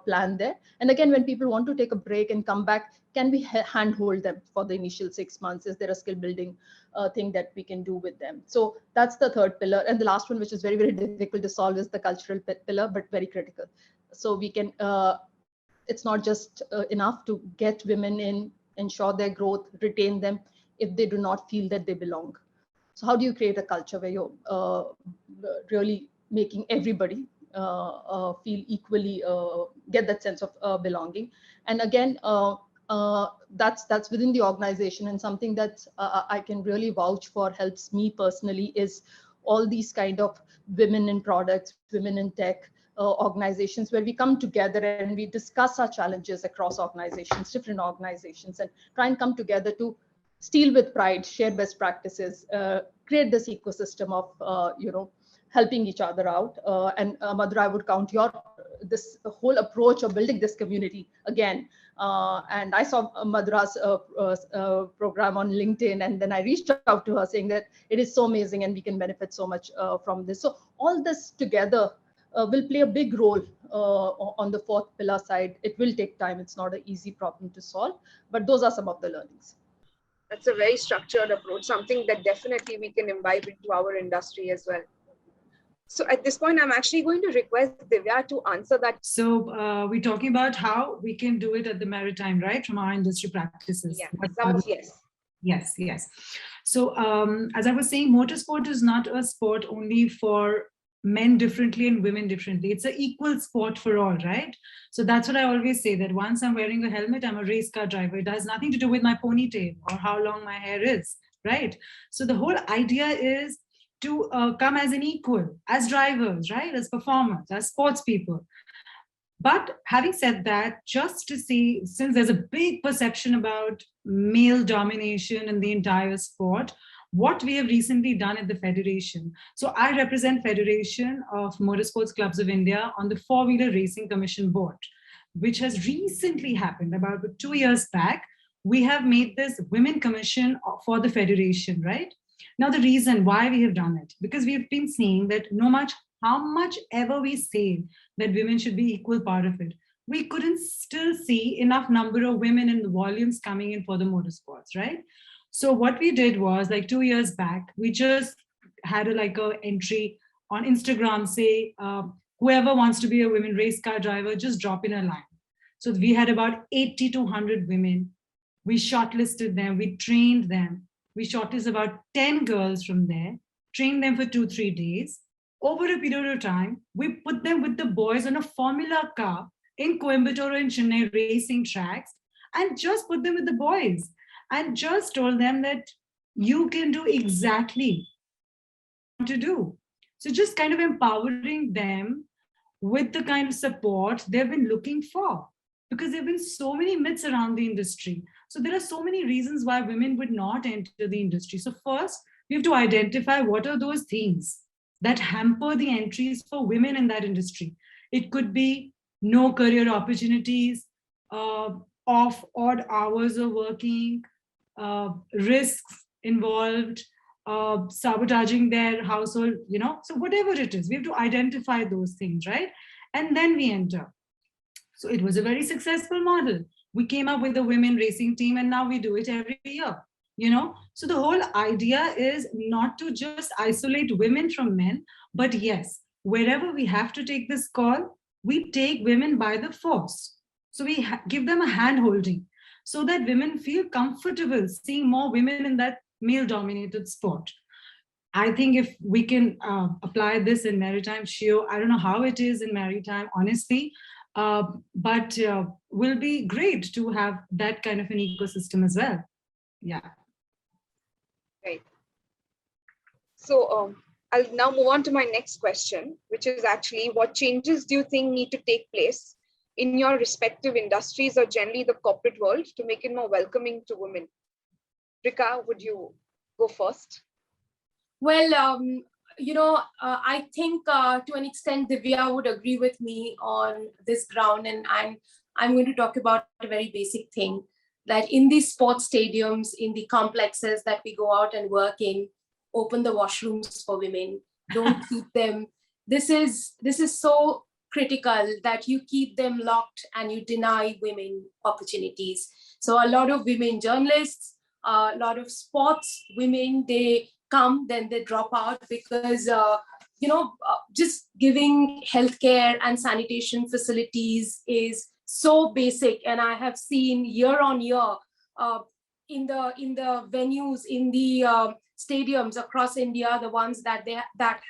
plan there? And again, when people want to take a break and come back, can we handhold them for the initial 6 months? Is there a skill building thing that we can do with them? So that's the third pillar. And the last one, which is very, very difficult to solve, is the cultural pillar, but very critical. So we can, it's not just enough to get women in, ensure their growth, retain them, if they do not feel that they belong. So how do you create a culture where you're really making everybody feel equally, get that sense of belonging? And again, that's within the organization, and something that I can really vouch for, helps me personally, is all these kind of women in products, women in tech, organizations where we come together and we discuss our challenges across organizations, different organizations, and try and come together to steal with pride, share best practices, create this ecosystem of, helping each other out. And Madhura, I would count this whole approach of building this community again. And I saw Madhura's program on LinkedIn, and then I reached out to her saying that it is so amazing and we can benefit so much from this. So all this together will play a big role on the fourth pillar side. It will take time. It's not an easy problem to solve, but those are some of the learnings. That's a very structured approach, something that definitely we can imbibe into our industry as well. So at this point, I'm actually going to request Divya to answer that. So we're talking about how we can do it at the Maritime, right? From our industry practices. Yeah, Yes. So as I was saying, motorsport is not a sport only for men differently and women differently. It's an equal sport for all, right? So that's what I always say, that once I'm wearing a helmet, I'm a race car driver. It has nothing to do with my ponytail or how long my hair is, right? So the whole idea is to come as an equal, as drivers, right? As performers, as sports people. But having said that, just to see, since there's a big perception about male domination in the entire sport, what we have recently done at the Federation. So I represent Federation of Motorsports Clubs of India on the Four-Wheeler Racing Commission Board, which has recently happened about 2 years back. We have made this Women Commission for the Federation, right? Now, the reason why we have done it, because we've been saying that no matter how much ever we say that women should be equal part of it, we couldn't still see enough number of women in the volumes coming in for the motorsports, right? So what we did was, like 2 years back, we just had a entry on Instagram, say, whoever wants to be a women race car driver, just drop in a line. So we had about 80 to 100 women. We shortlisted them, we trained them. We shortlisted about 10 girls from there, trained them for 2-3 days. Over a period of time, we put them with the boys on a Formula car in Coimbatore and Chennai racing tracks, and just put them with the boys and just told them that you can do exactly what you want to do. So just kind of empowering them with the kind of support they've been looking for, because there have been so many myths around the industry. So there are so many reasons why women would not enter the industry. So first, we have to identify what are those things that hamper the entries for women in that industry. It could be no career opportunities, off odd hours of working, risks involved, sabotaging their household, so whatever it is, we have to identify those things, right? And then we enter. So it was a very successful model. We came up with a women racing team, and now we do it every year, So the whole idea is not to just isolate women from men, but yes, wherever we have to take this call, we take women by the force. So we give them a hand holding so that women feel comfortable seeing more women in that male-dominated sport. I think if we can apply this in Maritime Shio, I don't know how it is in Maritime, honestly, but will be great to have that kind of an ecosystem as well. Yeah. Right. So I'll now move on to my next question, which is actually, what changes do you think need to take place in your respective industries or generally the corporate world to make it more welcoming to women? Rica, would you go first? Well, I think to an extent, Divya would agree with me on this ground. And I'm going to talk about a very basic thing, that in these sports stadiums, in the complexes that we go out and work in, open the washrooms for women, don't keep them. This is so critical that you keep them locked and you deny women opportunities. So a lot of women journalists, a lot of sports women, they come, then they drop out because, just giving healthcare and sanitation facilities is so basic. And I have seen year on year in the venues, in the stadiums across India, the ones that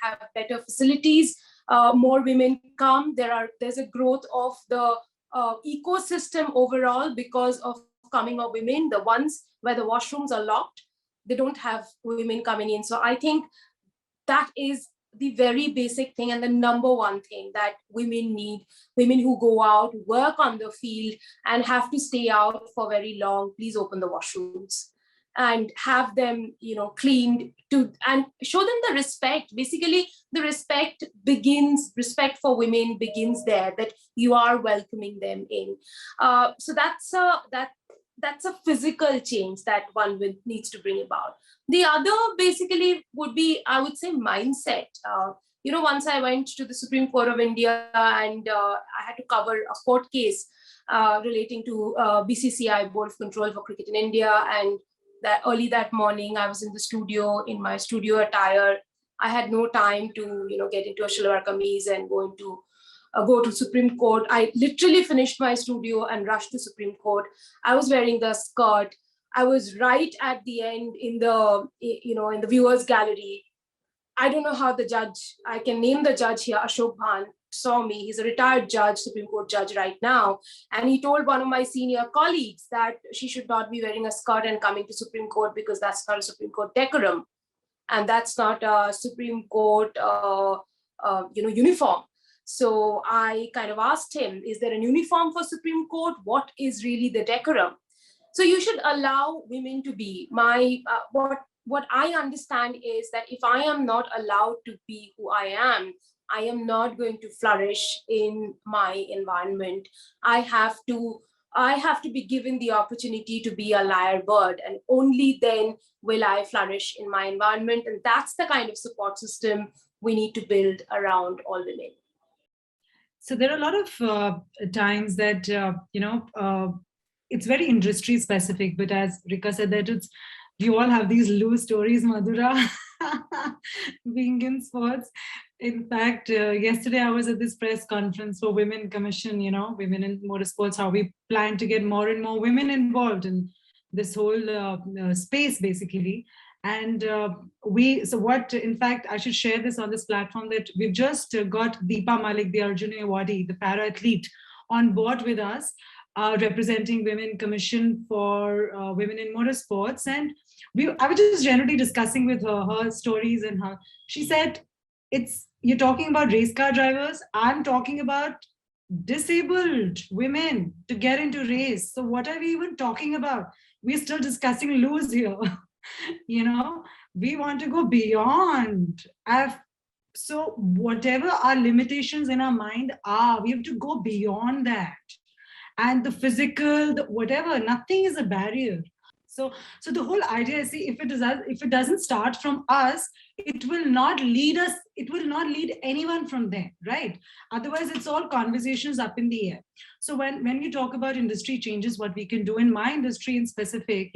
have better facilities, more women come. There's a growth of the ecosystem overall because of coming of women. The ones where the washrooms are locked, they don't have women coming in. So I think that is the very basic thing and the number one thing that women need. Women who go out, work on the field and have to stay out for very long, please open the washrooms and have them, cleaned and show them the respect. Basically, the respect for women begins there, that you are welcoming them in. So that's a physical change that one needs to bring about. The other basically would be, I would say, mindset. Once I went to the Supreme Court of India and I had to cover a court case relating to BCCI, Board of Control for Cricket in India. And that early that morning, I was in the studio in my studio attire. I had no time to, get into a shalwar kameez and go to Supreme Court. I literally finished my studio and rushed to Supreme Court. I was wearing the skirt. I was right at the end in the viewers gallery. I don't know how the judge, I can name the judge here, Ashok Bhan, saw me. He's a retired judge, Supreme Court judge right now. And he told one of my senior colleagues that she should not be wearing a skirt and coming to Supreme Court because that's not a Supreme Court decorum. And that's not a Supreme Court, uniform. So I kind of asked him, is there a uniform for Supreme Court? What is really the decorum? So you should allow women to be. What I understand is that if I am not allowed to be who I am not going to flourish in my environment. I have to be given the opportunity to be a lyre bird, and only then will I flourish in my environment. And that's the kind of support system we need to build around all women. So there are a lot of times that, it's very industry specific, but as Rica said, that you all have these loose stories, Madhura, being in sports. In fact, yesterday I was at this press conference for Women Commission, Women in Motorsports, how we plan to get more and more women involved in this whole space, basically. And in fact, I should share this on this platform, that we've just got Deepa Malik, the Arjuna Awardee, the para-athlete, on board with us, representing Women Commission for Women in Motorsports. And I was just generally discussing with her stories, and she said, you're talking about race car drivers, I'm talking about disabled women to get into race. So what are we even talking about? We're still discussing loose here. We want to go beyond. So whatever our limitations in our mind are, we have to go beyond that. And the physical, whatever, nothing is a barrier. So the whole idea is, see, if it doesn't start from us, it will not lead us, it will not lead anyone from there, right? Otherwise, it's all conversations up in the air. So when we talk about industry changes, what we can do in my industry in specific,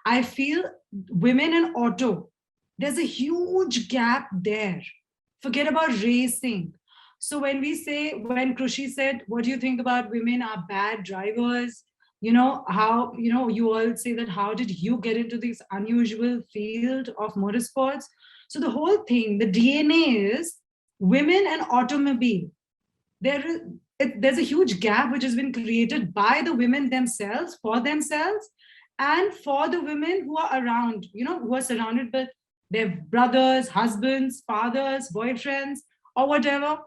I feel women in auto, there's a huge gap there. Forget about racing. So when Krushi said, what do you think about women are bad drivers? How, you all say that, how did you get into this unusual field of motorsports? So the whole thing, the DNA is women and automobile. There's a huge gap which has been created by the women themselves, for themselves, and for the women who are around, who are surrounded by their brothers, husbands, fathers, boyfriends, or whatever.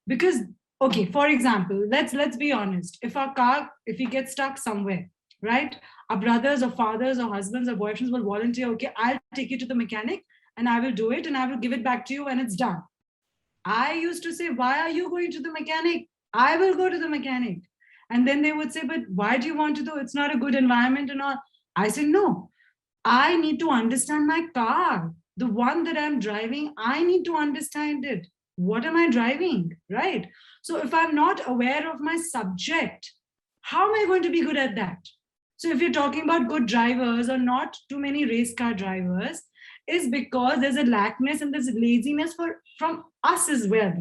Because, okay, for example, let's be honest. If we get stuck somewhere, right? Our brothers or fathers or husbands or boyfriends will volunteer, okay, I'll take you to the mechanic and I will do it and I will give it back to you when it's done. I used to say, why are you going to the mechanic? I will go to the mechanic. And then they would say, but why do you want to do? It's not a good environment and all. I said, no, I need to understand my car. The one that I'm driving, I need to understand it. What am I driving, right? So if I'm not aware of my subject, how am I going to be good at that? So if you're talking about good drivers or not too many race car drivers, is because there's a lackness and there's laziness from us as well,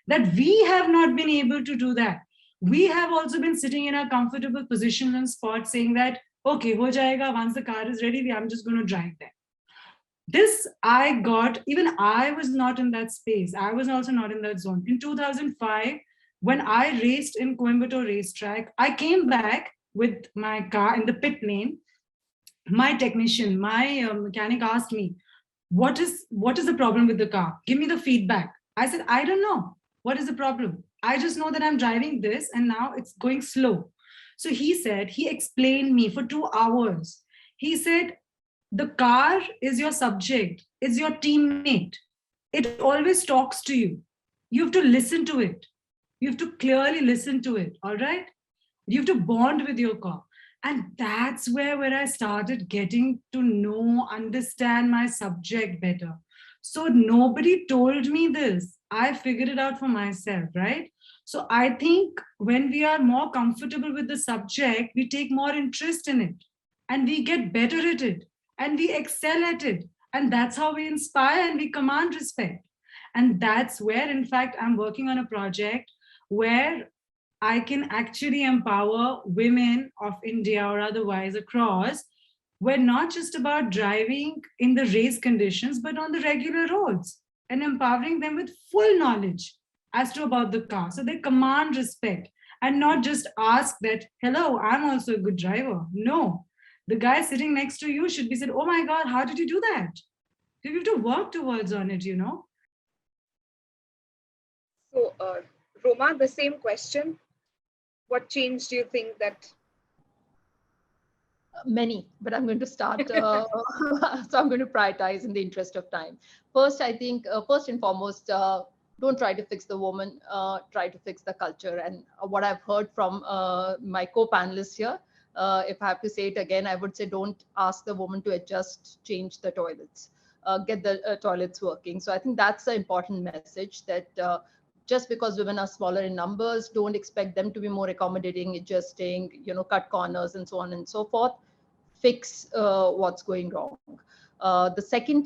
that we have not been able to do that. We have also been sitting in a comfortable position and spot saying that, okay, ho jayega, once the car is ready, I'm just going to drive there. This I got, even I was not in that space. I was also not in that zone. In 2005, when I raced in Coimbatore racetrack, I came back with my car in the pit lane. My technician, my mechanic asked me, what is the problem with the car? Give me the feedback. I said, I don't know. What is the problem? I just know that I'm driving this and now it's going slow. So he explained me for 2 hours. He said, the car is your subject, it's your teammate. It always talks to you. You have to listen to it. You have to clearly listen to it. All right. You have to bond with your car. And that's where I started getting to know, understand my subject better. So nobody told me this. I figured it out for myself, right? So I think when we are more comfortable with the subject, we take more interest in it and we get better at it and we excel at it. And that's how we inspire and we command respect. And that's where, in fact, I'm working on a project where I can actually empower women of India or otherwise across. We're not just about driving in the race conditions, but on the regular roads and empowering them with full knowledge as to about the car. So they command respect and not just ask that, hello, I'm also a good driver. No, the guy sitting next to you should be said, oh my God, how did you do that? You have to work towards on it, you know. So, Roma, the same question. What change do you think that? Many, but I'm going to start. So I'm going to prioritize in the interest of time. First, I think, first and foremost, don't try to fix the woman, try to fix the culture. And what I've heard from my co-panelists here, if I have to say it again, I would say don't ask the woman to adjust, change the toilets, get the toilets working. So I think that's the important message, that just because women are smaller in numbers, don't expect them to be more accommodating, adjusting, cut corners and so on and so forth. Fix what's going wrong. The second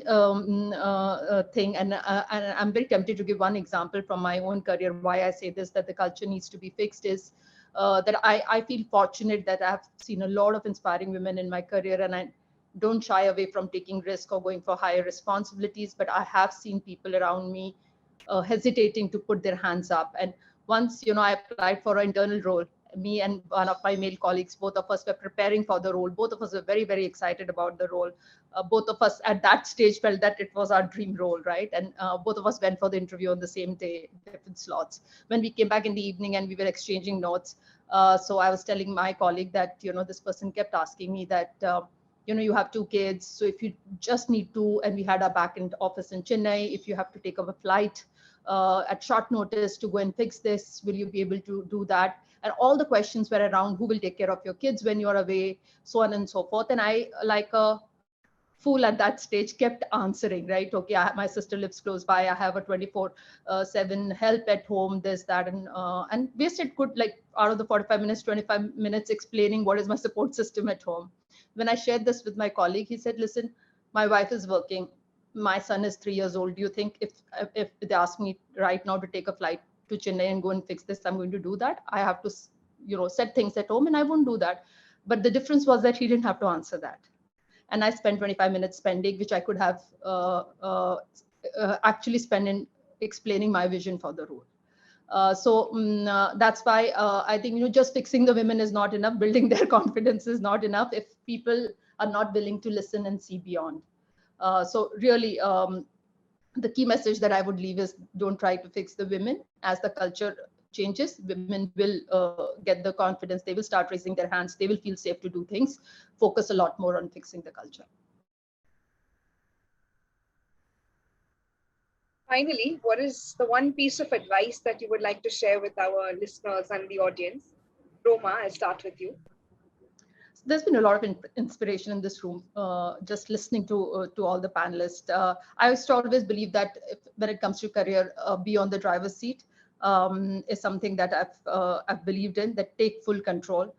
thing, and I'm very tempted to give one example from my own career, why I say this, that the culture needs to be fixed, is that I feel fortunate that I've seen a lot of inspiring women in my career, and I don't shy away from taking risk or going for higher responsibilities, but I have seen people around me hesitating to put their hands up. And once, I applied for an internal role, me and one of my male colleagues, both of us were preparing for the role. Both of us were very, very excited about the role. Both of us at that stage felt that it was our dream role, right? And both of us went for the interview on the same day, different slots. When we came back in the evening and we were exchanging notes, so I was telling my colleague that, this person kept asking me that, you have 2 kids. So if you just need to, and we had our back-end office in Chennai, if you have to take up a flight at short notice to go and fix this, will you be able to do that? And all the questions were around who will take care of your kids when you're away, so on and so forth. And I, like a fool at that stage, kept answering, right? Okay, my sister lives close by. I have a 24/7 help at home, this, that, and wasted good, like out of the 45 minutes, 25 minutes explaining what is my support system at home. When I shared this with my colleague, he said, listen, my wife is working. My son is 3 years old. Do you think if they ask me right now to take a flight to Chennai and go and fix this, I'm going to do that? I have to, set things at home, and I won't do that. But the difference was that he didn't have to answer that. And I spent 25 minutes spending, which I could have actually spent in explaining my vision for the role. That's why I think, just fixing the women is not enough. Building their confidence is not enough if people are not willing to listen and see beyond. So really, the key message that I would leave is don't try to fix the women. As the culture changes, women will get the confidence. They will start raising their hands. They will feel safe to do things. Focus a lot more on fixing the culture. Finally, what is the one piece of advice that you would like to share with our listeners and the audience? Roma, I'll start with you. There's been a lot of inspiration in this room, just listening to all the panelists. I used to always believe that when it comes to career, be on the driver's seat is something that I've believed in, that take full control,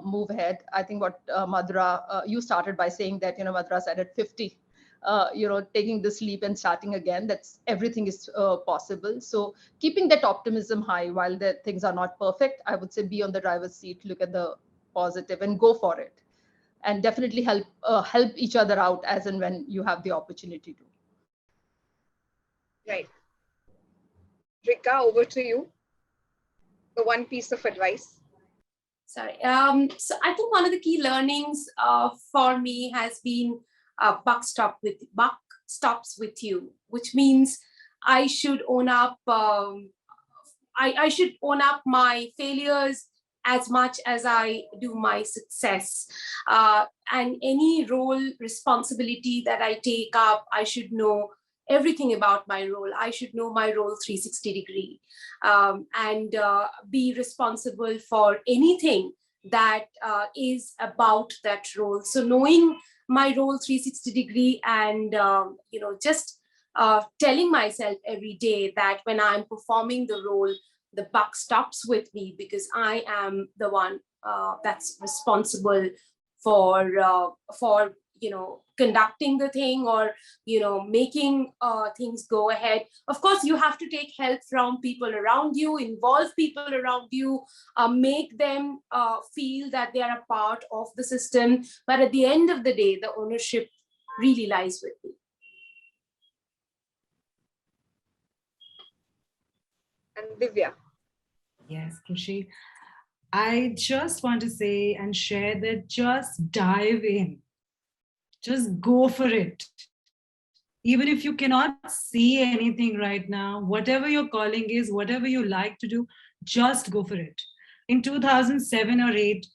move ahead. I think what Madhura, you started by saying that, Madhura said at 50, taking this leap and starting again, that's everything is possible. So keeping that optimism high while the things are not perfect, I would say be on the driver's seat, look at the positive and go for it, and definitely help each other out as and when you have the opportunity to. Right. Rica, over to you. The one piece of advice. Sorry. So I think one of the key learnings for me has been buck stops with you, which means I should own up. I should own up my failures as much as I do my success. And any role responsibility that I take up, I should know everything about my role. I should know my role 360 degree, and be responsible for anything that is about that role. So knowing my role 360 degree, and just telling myself every day that when I'm performing the role, the buck stops with me, because I am the one that's responsible for conducting the thing, or making things go ahead. Of course, you have to take help from people around you, involve people around you, make them feel that they are a part of the system. But at the end of the day, the ownership really lies with me. And Divya. Yes, Krushi. I just want to say and share that just dive in. Just go for it. Even if you cannot see anything right now, whatever your calling is, whatever you like to do, just go for it. In 2007 or 8,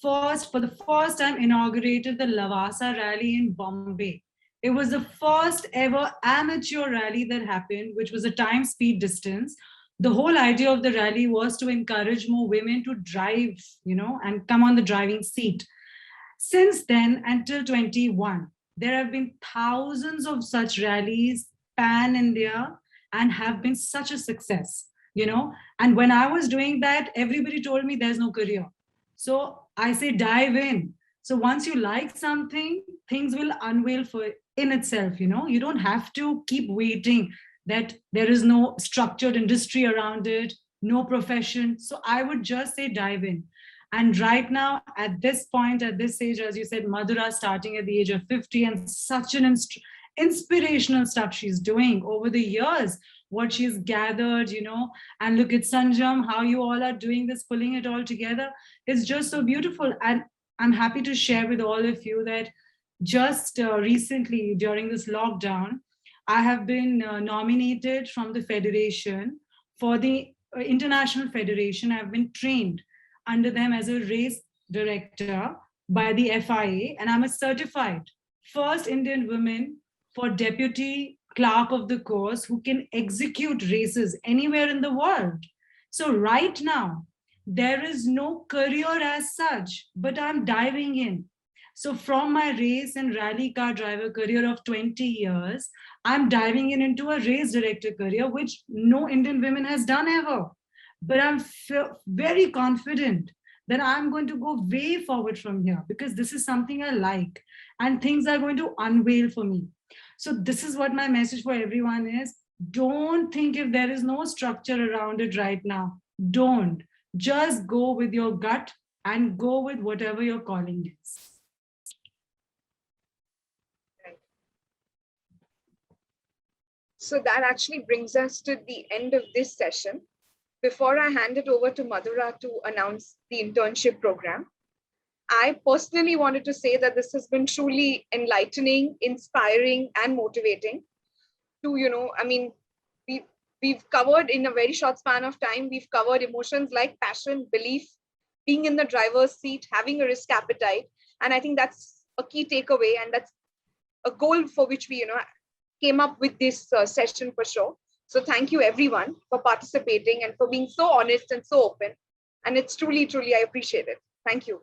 for the first time, inaugurated the Lavasa rally in Bombay. It was the first ever amateur rally that happened, which was a time speed distance. The whole idea of the rally was to encourage more women to drive, and come on the driving seat. Since then, until 21, there have been thousands of such rallies pan-India, and have been such a success, And when I was doing that, everybody told me there's no career. So I say dive in. So once you like something, things will unveil in itself, You don't have to keep waiting that there is no structured industry around it, no profession. So I would just say dive in. And right now, at this point, at this age, as you said, Madhura starting at the age of 50, and such an inspirational stuff she's doing over the years, what she's gathered, and look at Sanjam, how you all are doing this, pulling it all together. It's just so beautiful. And I'm happy to share with all of you that just recently, during this lockdown, I have been nominated from the Federation for the International Federation. I've been trained under them as a race director by the FIA, and I'm a certified first Indian woman for deputy clerk of the course who can execute races anywhere in the world. So right now, there is no career as such, but I'm diving in. So from my race and rally car driver career of 20 years, I'm diving into a race director career, which no Indian woman has done ever. But I'm very confident that I'm going to go way forward from here, because this is something I like, and things are going to unveil for me. So this is what my message for everyone is. Don't think if there is no structure around it right now. Don't. Just go with your gut and go with whatever your calling is. So that actually brings us to the end of this session. Before I hand it over to Madhura to announce the internship program, I personally wanted to say that this has been truly enlightening, inspiring, and motivating to, we've covered in a very short span of time, we've covered emotions like passion, belief, being in the driver's seat, having a risk appetite. And I think that's a key takeaway, and that's a goal for which we, came up with this session for sure. So thank you everyone for participating and for being so honest and so open. And it's truly, truly, I appreciate it. Thank you.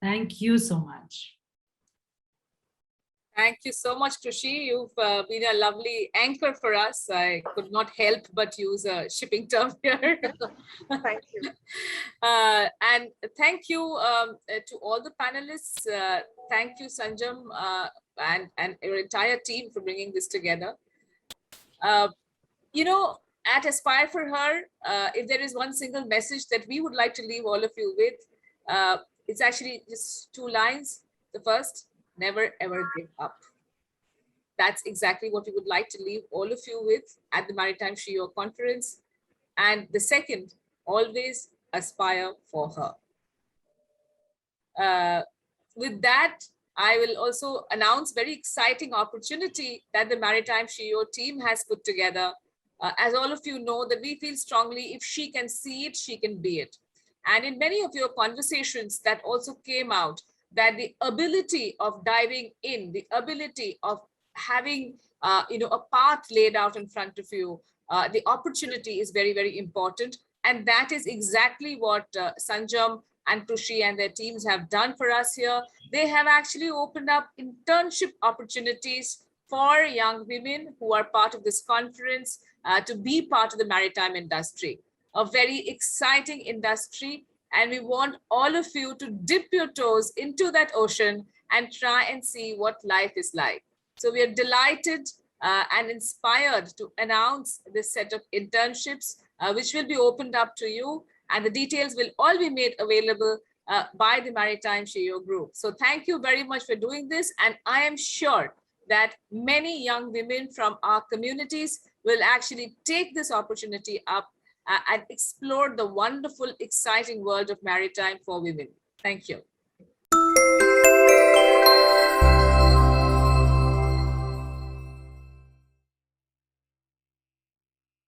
Thank you so much. Thank you so much, Krushi. You've been a lovely anchor for us. I could not help but use a shipping term here. Thank you. And thank you to all the panelists. Thank you, Sanjam, and your entire team for bringing this together. At Aspire for Her, if there is one single message that we would like to leave all of you with, it's actually just 2 lines. The first, never ever give up. That's exactly what we would like to leave all of you with at the Maritime CEO conference. And the second, always aspire for her. With that, I will also announce very exciting opportunity that the Maritime CEO team has put together. As all of you know, that we feel strongly, if she can see it, she can be it. And in many of your conversations that also came out, that the ability of diving in, the ability of having a path laid out in front of you, the opportunity is very, very important. And that is exactly what Sanjam and Krushi and their teams have done for us here. They have actually opened up internship opportunities for young women who are part of this conference to be part of the maritime industry, a very exciting industry. And we want all of you to dip your toes into that ocean and try and see what life is like. So we are delighted and inspired to announce this set of internships, which will be opened up to you. And the details will all be made available by the Maritime CEO Group. So thank you very much for doing this. And I am sure that many young women from our communities will actually take this opportunity up and explore the wonderful, exciting world of maritime for women. Thank you.